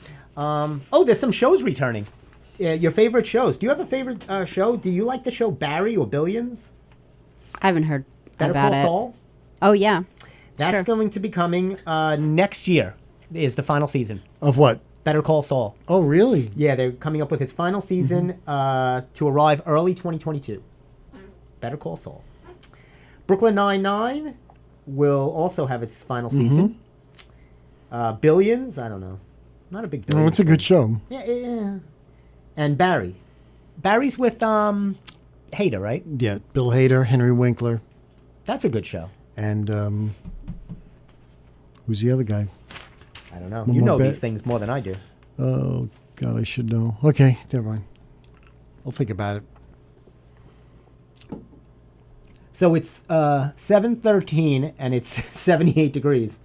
There's some shows returning. Your favorite shows. Do you have a favorite show? Do you like the show Barry or Billions? I haven't heard Better about Call it. Saul? Oh yeah. That's Sure. going to be coming next year. Is the final season. Of what? Better Call Saul. Oh, really? Yeah, they're coming up with its final season to arrive early 2022. Better Call Saul. Brooklyn Nine-Nine will also have its final season. Billions, I don't know. Not a big Oh, Billions. it's a good show. Yeah. And Barry. Barry's with Hader, right? Yeah, Bill Hader, Henry Winkler, That's a good show. and who's the other guy? I don't know. One You more know bit. these things more than I do. Oh, God, I should know. Okay, never mind. I'll think about it. So it's 7:13 and it's 78 degrees.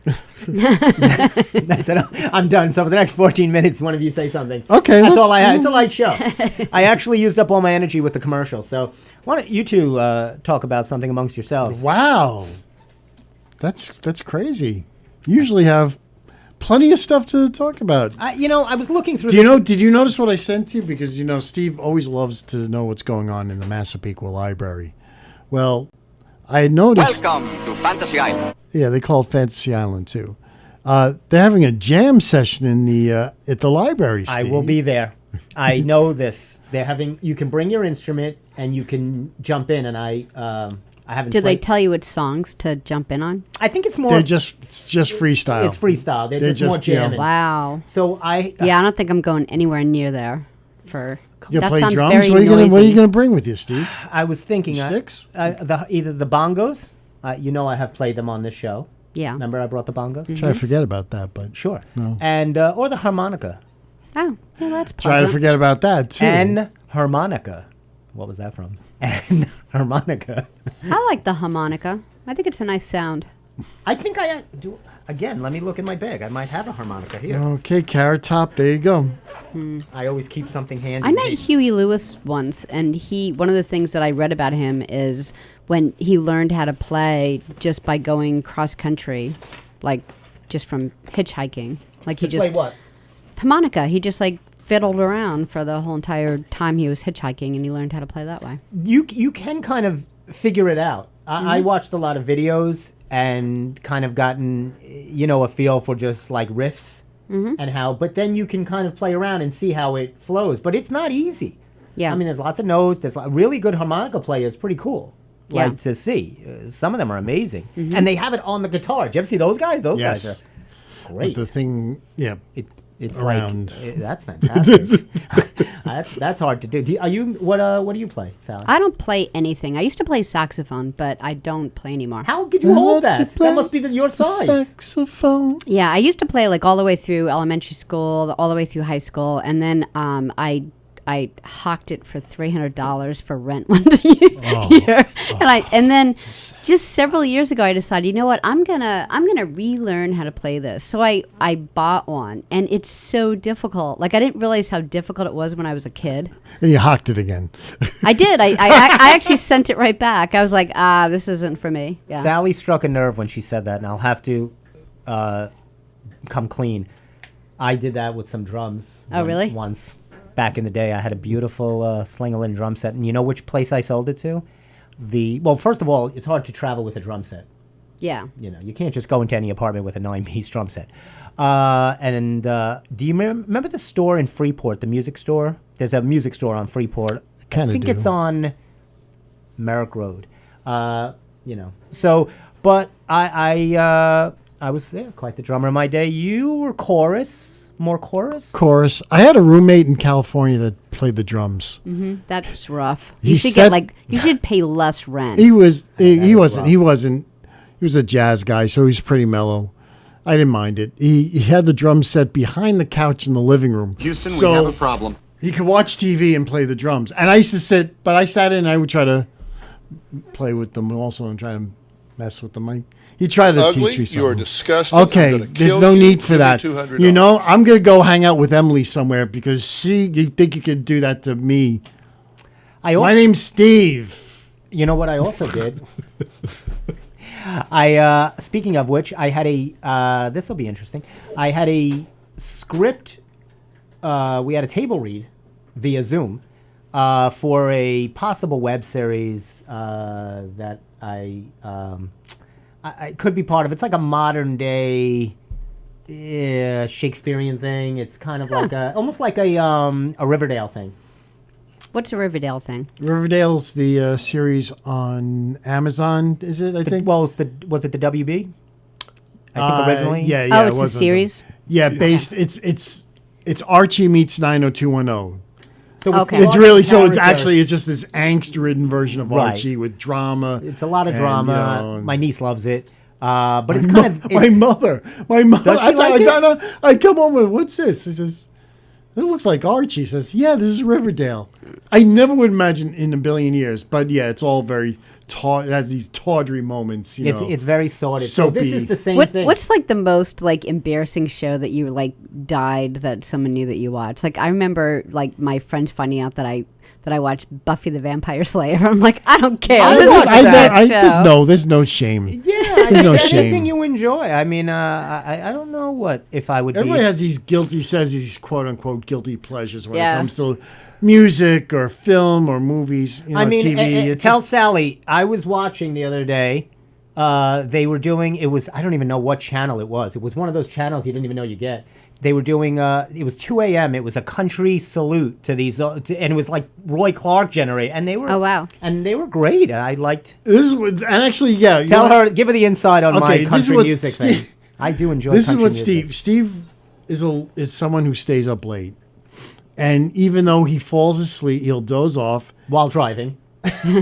That's it. I'm done. So for the next 14 minutes, one of you say something. Okay, that's let's- all I had. It's a light show. I actually used up all my energy with the commercial. So why don't you two talk about something amongst yourselves? Wow, that's crazy. You usually have plenty of stuff to talk about. I was looking through. Did you notice what I sent you? Because Steve always loves to know what's going on in the Massapequa Library. Well, I had noticed. Welcome to Fantasy Island. Yeah, they call it Fantasy Island too. They're having a jam session in the at the library. I Steve. will be there. I know this. They're having. You can bring your instrument and you can jump in. And I haven't. Do they played- tell you which songs to jump in on? I think it's more. It's just freestyle. It's freestyle. They're They're just more just, you know, jamming. Wow. So Yeah, I don't think I'm going anywhere near there. For You gonna that play sounds drums? very What are you noisy. gonna bring with you, Steve? I was thinking Sticks? either the bongos. I have played them on this show. Yeah. Remember I brought the bongos? Try to forget about that, but Sure. No. And or the harmonica. Oh, yeah, that's try pleasant. to forget about that too. And harmonica. What was that from? And harmonica. I like the harmonica. I think it's a nice sound. I think I do. Again, let me look in my bag. I might have a harmonica here. Okay, Carrot Top. There you go. I always keep something handy. I met Huey Lewis once, and one of the things that I read about him is when he learned how to play just by going cross country, like just from hitchhiking. Like he To just play what? harmonica. He just like fiddled around for the whole entire time he was hitchhiking, and he learned how to play that way. You can kind of figure it out. I watched a lot of videos and kind of gotten a feel for just like riffs and how. But then you can kind of play around and see how it flows. But it's not easy. Yeah. I mean, there's lots of notes. There's really good harmonica players. Pretty cool. Yeah. Like to see. Some of them are amazing, and they have it on the guitar. Do you ever see those guys? Those Yes. guys are great. The thing, yeah. It's around. like that's fantastic. that's hard to do. What do you play, Sally? I don't play anything. I used to play saxophone, but I don't play anymore. How could you hold How to that? play That must be your size. Saxophone. Yeah, I used to play like all the way through elementary school, all the way through high school, and then I hawked it for $300 for rent one year, and then just several years ago, I decided, you know what, I'm gonna relearn how to play this. So I bought one, and it's so difficult. Like I didn't realize how difficult it was when I was a kid. And you hocked it again. I did. I actually sent it right back. I was like, this isn't for me. Yeah. Sally struck a nerve when she said that, and I'll have to come clean. I did that with some drums. Oh, really? Once. Back in the day, I had a beautiful Slingerland drum set, and you know which place I sold it to? Well, first of all, it's hard to travel with a drum set. Yeah. You can't just go into any apartment with a 9-piece drum set. Do you remember the store in Freeport, the music store? There's a music store on Freeport. Kinda I think do. it's on Merrick Road. So, but I was quite the drummer in my day. You were more chorus? Chorus. I had a roommate in California that played the drums. That's rough. He You should said- you should pay less rent. He was. He was rough. wasn't. He was a jazz guy, so he was pretty mellow. I didn't mind it. He had the drum set behind the couch in the living room. Houston, So- we have a problem. He could watch TV and play the drums. And I used to sit, but I sat in and I would try to play with them also and try to mess with them. He tried to Ugly, teach me something. you are disgusting. Okay, I'm gonna there's kill no you. need for Give me that. $200. You know, I'm going to go hang out with Emily somewhere because you think you can do that to me. I also, My name's Steve. You know what I also did? I speaking of which, I had a this will be interesting. I had a script. We had a table read via Zoom for a possible web series that I could be part of. It's like a modern day Shakespearean thing. It's kind of like almost like a Riverdale thing. What's a Riverdale thing? Riverdale's the series on Amazon, is it? I think. Well, was it the WB? I think originally. Yeah. Oh, it's it a wasn't series? Yeah, based. It's Archie meets 90210. So Okay. It's really it's characters. actually it's just this angst-ridden version of Right. Archie with drama. It's a lot of and, drama. you know, and- My niece loves it. But it's kind of my mother. Does she That's how like it? I found out. I come home with, what's this? She says, it looks like Archie. She says, yeah, this is Riverdale. I never would imagine in a billion years, but yeah, it's all very it has these tawdry moments. You know, it's very sordid. So this soapy. is the same What, thing. what's like the most like embarrassing show that you like died that someone knew that you watched? Like I remember like my friends finding out that I watched Buffy the Vampire Slayer. I'm like, I don't care. This is a bad show. there's no shame. Yeah, There's no anything shame. you enjoy. I mean, I don't know what if I would Everybody be. has these these quote unquote guilty pleasures when Yeah. it comes to music or film or movies. You know, I mean, TV. It's tell just- Sally. I was watching the other day. They were doing. It was. I don't even know what channel it was. It was one of those channels you didn't even know you get. They were doing. It was 2 a.m. It was a country salute to these, and it was like Roy Clark generate, and they were. Oh, wow. And they were great, and I liked. this is what, and actually, yeah. you Tell know what? her, give her the insight on my Okay, this is country what music Steve- thing. I do enjoy. This is country what music. Steve is someone who stays up late, and even though he falls asleep, he'll doze off While driving.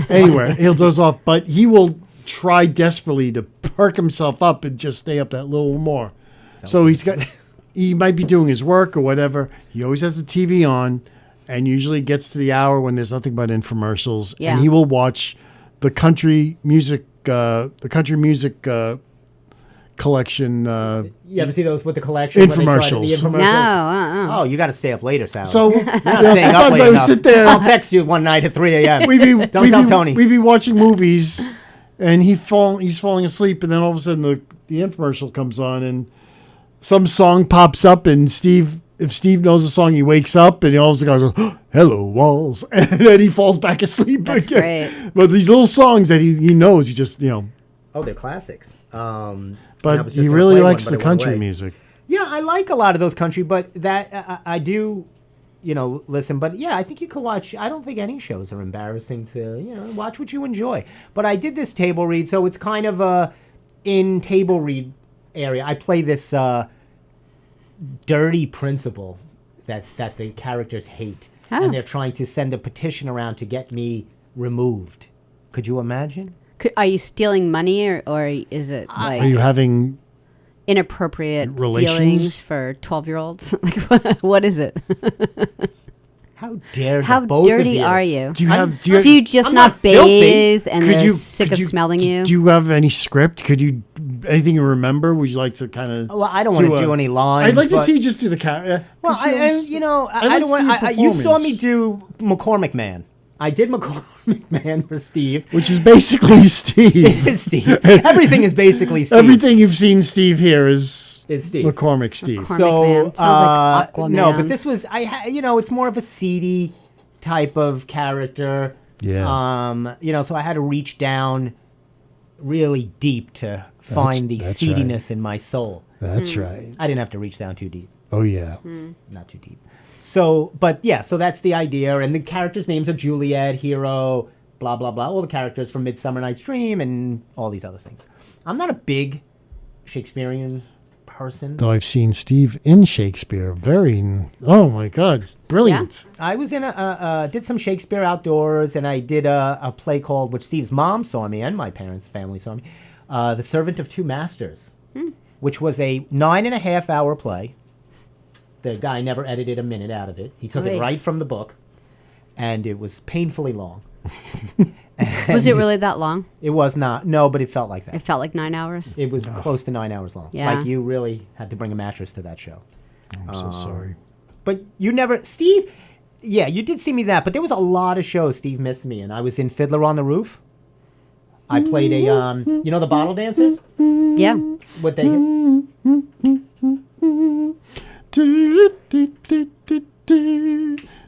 anywhere. He'll doze off, but he will try desperately to perk himself up and just stay up that little more. So he might be doing his work or whatever. He always has the TV on, and usually gets to the hour when there's nothing but infomercials, Yeah. and he will watch the country music collection. You ever see those with the collection? when they try to- Infomercials. The No. infomercials? Oh, you got to stay up later, Sal. So You're yeah, not staying up sometimes late I would enough. sit there. I'll text you one night at 3 a.m. Don't tell Tony. We'd be watching movies, and he's falling asleep, and then all of a sudden the infomercial comes on, and some song pops up, and if Steve knows the song, he wakes up, and he all of a sudden goes, "Hello, walls," and then he falls back asleep That's again. great. But these little songs that he knows, he just Oh, they're classics. And I But was just he gonna really play one, likes but the it went country away. music. Yeah, I like a lot of those country, but that I do, listen. But yeah, I think you could watch. I don't think any shows are embarrassing to watch what you enjoy. But I did this table read, so it's kind of a in table read area. I play this dirty principal that the characters hate, Oh. and they're trying to send a petition around to get me removed. Could you imagine? Are you stealing money or is it like Are you having inappropriate relations? feelings for 12-year-olds? Like what is it? How dare How the both of dirty you? are you? Do you I'm- have? Do you just I'm not not filthy. bathe and they're sick of smelling you? Do you have any script? Could you anything you remember? Would you like to kind of? Well, I don't want to do any lines. I'd like to but- see you just do the cat. Well, I like don't to want. see a You saw me performance. do McCormick Man. I did McCormick Man for Steve. which is basically Steve. It is Steve. Everything is basically Steve. Everything you've seen Steve here is Steve. McCormick Steve. McCormick. So Man. Sounds like no, Aquaman. but this was it's more of a seedy type of character. Yeah. So I had to reach down really deep to find the that's seediness in my soul. That's right. I didn't have to reach down too deep. Oh yeah. Not too deep. So, but yeah, so that's the idea. And the characters' names are Juliet, Hero, blah, blah, blah. All the characters from Midsummer Night's Dream and all these other things. I'm not a big Shakespearean person. Though I've seen Steve in Shakespeare. Oh my God, brilliant. I was in did some Shakespeare outdoors, and I did a play called, which Steve's mom saw me and my parents' family saw me, The Servant of Two Masters, which was a 9.5-hour play. The guy never edited a minute out of it. He took it Right. right from the book, and it was painfully long. Was it really that long? It was not. No, but it felt like It that. felt like 9 hours. It was close to 9 hours long. Yeah. Like you really had to bring a mattress to that show. I'm so sorry. But you never, Steve. Yeah, you did see me that, but there was a lot of shows Steve missed me, and I was in Fiddler on the Roof. I played a you know the bottle dancers? Yeah. What they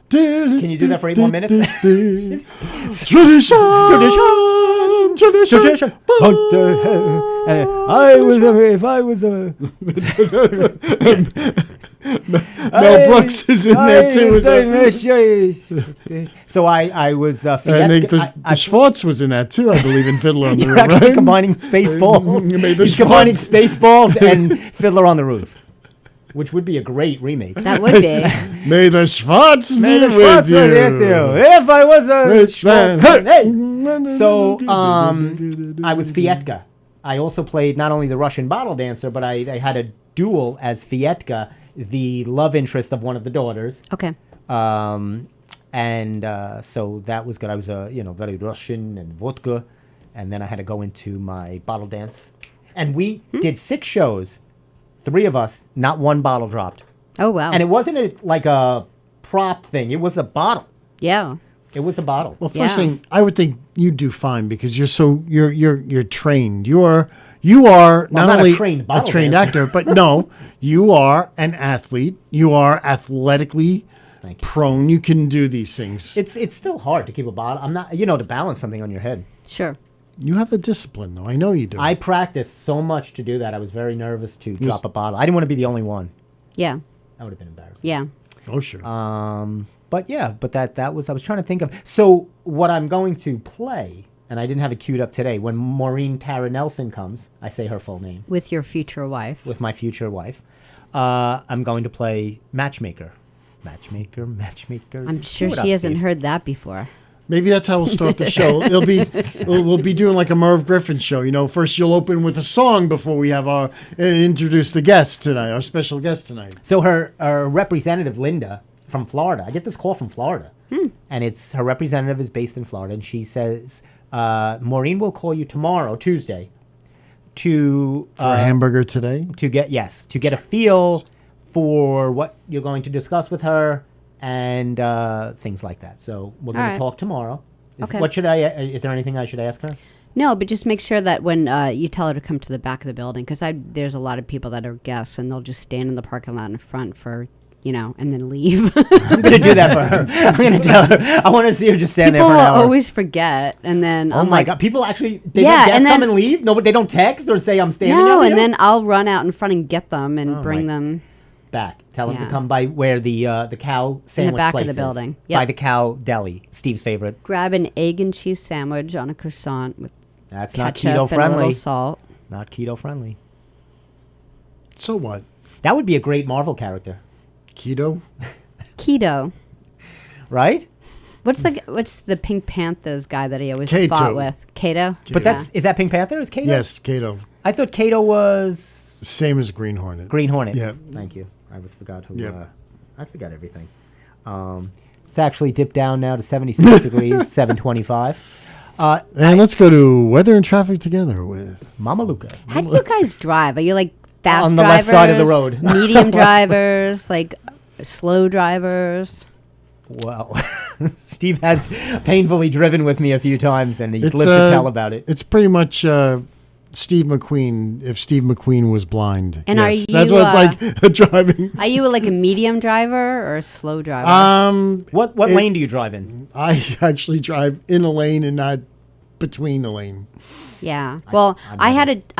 Can you do that for 8 more minutes? Tradition. Tradition. I was if I was a Mel Brooks is in there too. So I was I think the Schwartz was in that too. I believe in Fiddler on the You're Roof. actually Right? combining Spaceballs. You made the He's combining Schwartz. Spaceballs and Fiddler on the Roof, which would be a great remake. That would be. May the Schwartz be May the with Schwartz you. be with you. If I was a Rich man. Schwartz, hey. So I was Fietka. I also played not only the Russian bottle dancer, but I had a duel as Fietka, the love interest of one of the daughters. Okay. So that was good. I was very Russian and vodka, and then I had to go into my bottle dance, and we did 6 shows, 3 of us, not one bottle dropped, Oh wow. and it wasn't like a prop thing. It was a bottle. Yeah. It was a bottle. Well, first Yeah. thing, I would think you do fine because you're trained. You are not I'm not a only trained bottle dancer. actor, but no, you are an athlete. You are athletically Thank you. prone. You can do these things. It's still hard to keep a bottle. I'm not, to balance something on your head. Sure. You have the discipline, though. I know you do. I practiced so much to do that. I was very nervous to drop a bottle. I didn't want to be the only one. Yeah. That would have been embarrassing. Yeah. Oh, sure. But yeah, that was, I was trying to think of. So what I'm going to play, and I didn't have it queued up today, when Maureen Tara Nelson comes, I say her full name, With your future wife. with my future wife, I'm going to play Matchmaker. Matchmaker. I'm sure What she up, hasn't Steve? heard that before. Maybe that's how we'll start the show. We'll be doing like a Merv Griffin show. First you'll open with a song before we have our introduce the guest tonight, our special guest tonight. So her representative, Linda, from Florida, I get this call from Florida, and it's her representative is based in Florida, and she says, Maureen will call you tomorrow, Tuesday, to For a hamburger today. to get a feel for what you're going to discuss with her and things like that. So we're going All right. to talk tomorrow. Okay. What should is there anything I should ask her? No, but just make sure that when you tell her to come to the back of the building, because there's a lot of people that are guests, and they'll just stand in the parking lot in front for, and then leave. I'm going to do that for her. I'm going to tell her. I want to see her just stand People there for an hour. always forget, and then Oh I'm my like, God! People actually they Yeah, let guests and come then- and leave. No, but they don't text or say I'm standing. no, out and here? then I'll run out in front and get them and Oh bring my- them. back. Tell them to Yeah. come by where the cow sandwich back of the place is. building. By Yep. the cow deli, Steve's favorite. Grab an egg and cheese sandwich on a croissant with That's not ketchup keto and a friendly. little salt. Not keto friendly. So what? That would be a great Marvel character, Keto? Keto. right? What's the Pink Panthers guy that he always Kato. fought with? Kato. But is that Pink Panther? Is Kato? Yes, Keto. I thought Kato was Same as Green Hornet. Green Hornet. Yeah. Thank you. I was forgot who. Yep. I forgot everything. It's actually dipped down now to 76 degrees, 725. And let's go to weather and traffic together with. Mama Luca. How do you guys drive? Are you like fast On the drivers, left side of the road. medium drivers, like slow drivers? Well, Steve has painfully driven with me a few times, and he's It's, lived to tell about it. It's pretty much Steve McQueen if Steve McQueen was blind. And are yes, that's you, what it's like driving. Are you like a medium driver or a slow driver? What lane do you drive in? I actually drive in a lane and not between the lane. Yeah. Well, I'm I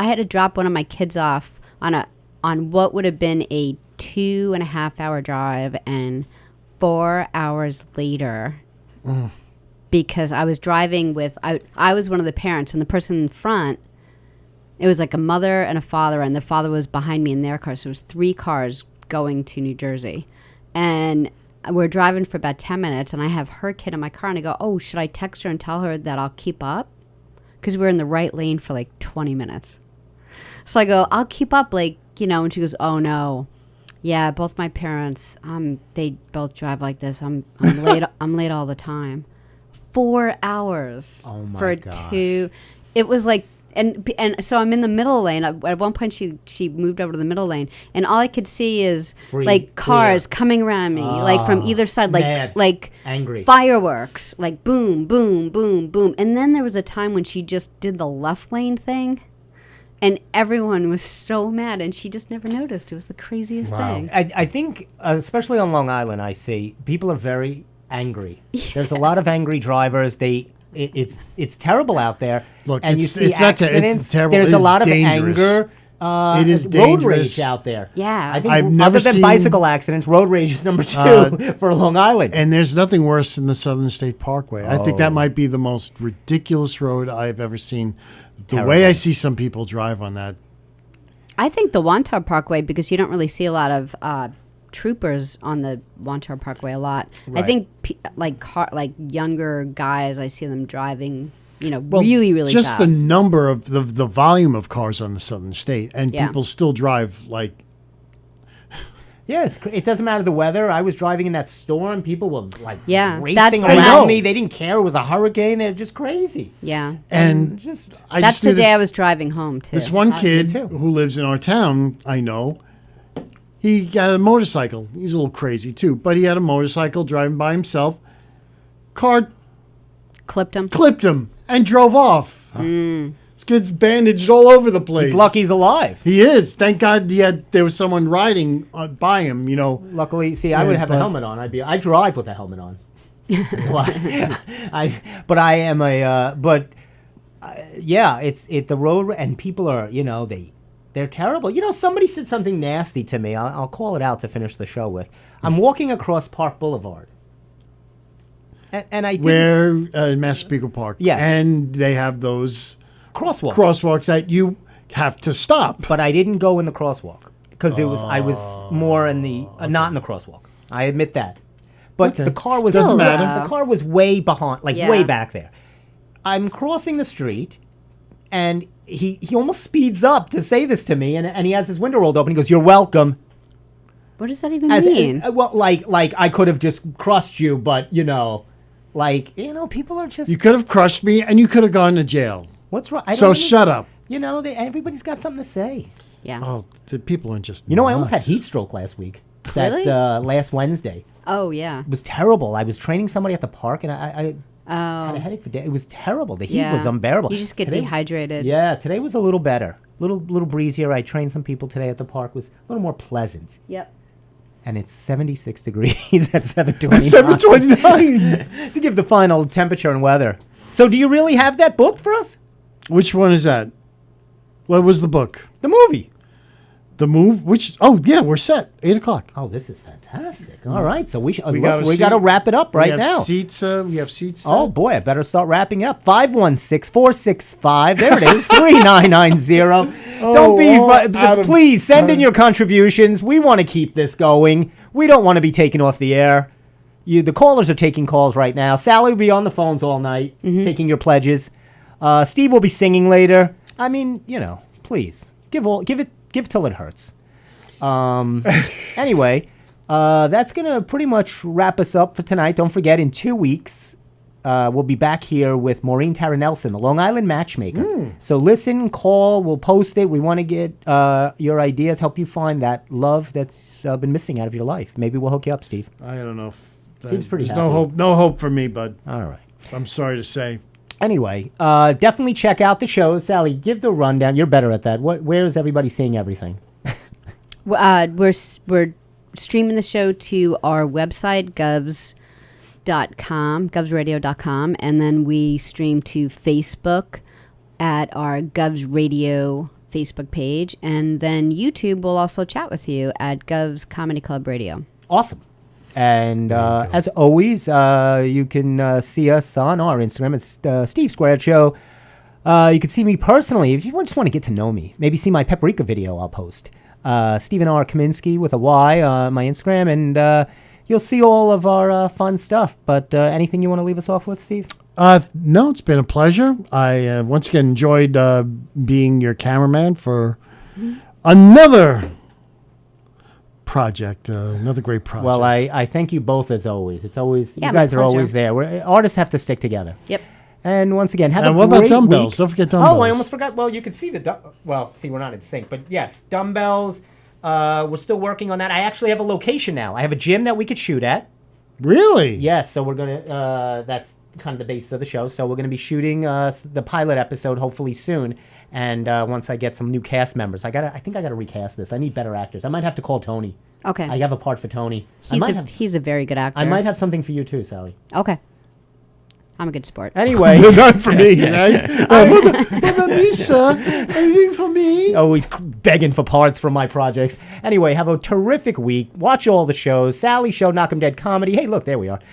had to drop one of my kids off on what would have been a 2.5 hour drive, and 4 hours later, because I was driving with I was one of the parents, and the person in front, it was like a mother and a father, and the father was behind me in their car. So it was 3 cars going to New Jersey, and we're driving for about 10 minutes, and I have her kid in my car, and I go, oh, should I text her and tell her that I'll keep up? Because we're in the right lane for like 20 minutes. So I go, I'll keep up, and she goes, oh no. Yeah, both my parents, they both drive like this. I'm late. I'm late all the time. 4 hours Oh my for gosh. 2. It was like And so I'm in the middle lane. At one point, she moved over to the middle lane, and all I could see is like cars coming around me, like from either side, like angry fireworks, like boom, boom, boom, boom. And then there was a time when she just did the left lane thing, and everyone was so mad, and she just never noticed. It was the craziest thing. I think, especially on Long Island, I see people are very angry. There's a lot of angry drivers. It's terrible out there. Look, and it's you see accidents. It's terrible. There's it a lot of dangerous. anger. It is road dangerous. rage out there. Yeah. I think I've never other than seen- bicycle accidents, road rage is number 2 for Long Island. And there's nothing worse than the Southern State Parkway. I think that might be the most ridiculous road I've ever seen. The way I see some people drive on that. I think the Wantar Parkway, because you don't really see a lot of troopers on the Wantar Parkway a lot. I think like younger guys, I see them driving, really, really just fast. the number of the volume of cars on the Southern State, and Yeah. people still drive like. Yes, it doesn't matter the weather. I was driving in that storm. People were like that's racing the- I know. around me. They didn't care. It was a hurricane. They're just crazy. Yeah. And Just I That's just knew the day this- I was driving home, too. This one Me kid too. who lives in our town, I know, he got a motorcycle. He's a little crazy too, but he had a motorcycle driving by himself. Car Clipped him. clipped him and drove off. This kid's bandaged all over the place. he's lucky he's alive. He is. Thank God there was someone riding by him. Luckily, see, I would have a but- helmet on. I drive with a helmet on. So but I am yeah, it's the road, and people are, they're terrible. Somebody said something nasty to me. I'll call it out to finish the show with. I'm walking across Park Boulevard, and I did Where in Massapequa Park. Yes. And they have those crosswalks, that you have to stop. but I didn't go in the crosswalk because I was more in the not in the crosswalk. I admit that, but Okay. the car was Doesn't matter. The car was way behind, like Yeah. way back there. I'm crossing the street, and he almost speeds up to say this to me, and he has his window rolled open. He goes, "You're welcome." What does that even mean? Well, like I could have just crushed you, but people are just. You could have crushed me and you could have gone to jail. What's wrong? So shut up. Everybody's got something to say. Yeah. Oh, the people are just. I almost had nuts. heat stroke last week. Really? Last Wednesday. Oh, yeah. It was terrible. I was training somebody at the park, and I had a headache for days. It was terrible. The heat was unbearable. You just get Today- dehydrated. Yeah, today was a little better. Little breezier. I trained some people today at the park. It was a little more pleasant. Yep. And it's 76 degrees at 7:29. 7:29. To give the final temperature and weather. So do you really have that booked for us? Which one is that? What was the book? The movie. The move? Which? Oh, yeah, we're set. 8:00. Oh, this is fantastic. All right, so we got to wrap it up right now. We have seats. Oh boy, I better start wrapping it up. 516-465. There it is. 3990. Don't be please send in your contributions. We want to keep this going. We don't want to be taken off the air. The callers are taking calls right now. Sally will be on the phones all night taking your pledges. Steve will be singing later. I mean, please give it till it hurts. Anyway, that's going to pretty much wrap us up for tonight. Don't forget, in 2 weeks, we'll be back here with Maureen Tara Nelson, the Long Island matchmaker. So listen, call, we'll post it. We want to get your ideas, help you find that love that's been missing out of your life. Maybe we'll hook you up, Steve. I don't know. Seems pretty There's happy. no hope for me, bud. All right. I'm sorry to say. Anyway, definitely check out the show. Sally, give the rundown. You're better at that. Where is everybody seeing everything? We're streaming the show to our website, govsradio.com, and then we stream to Facebook at our Govs Radio Facebook page, and then YouTube will also chat with you at Govs Comedy Club Radio. Awesome. And as always, you can see us on our Instagram. It's Steve Squared Show. You can see me personally if you just want to get to know me. Maybe see my Paprika video I'll post. Stephen R. Kaminsky with a Y on my Instagram. And you'll see all of our fun stuff. But anything you want to leave us off with, Steve? No, it's been a pleasure. I once again enjoyed being your cameraman for another project, another great project. Well, I thank you both as always. It's always Yeah, you guys my are pleasure. always there. Artists have to stick together. Yep. And once again, have a And great what about dumbbells? week. Don't forget Oh, I dumbbells. almost forgot. Well, you can see see, we're not in sync, but yes, dumbbells. We're still working on that. I actually have a location now. I have a gym that we could shoot at. Really? Yes, so we're gonna. That's kind of the basis of the show. So we're gonna be shooting the pilot episode hopefully soon. And once I get some new cast members, I think I gotta recast this. I need better actors. I might have to call Tony. Okay. I have a part for Tony. He's a very good actor. I might have something for you too, Sally. Okay. I'm a good sport. Anyway, Not for me, right? What about me, sir? Anything for me? always begging for parts from my projects. Anyway, have a terrific week. Watch all the shows. Sally Show, Knock 'em Dead Comedy. Hey, look, there we are.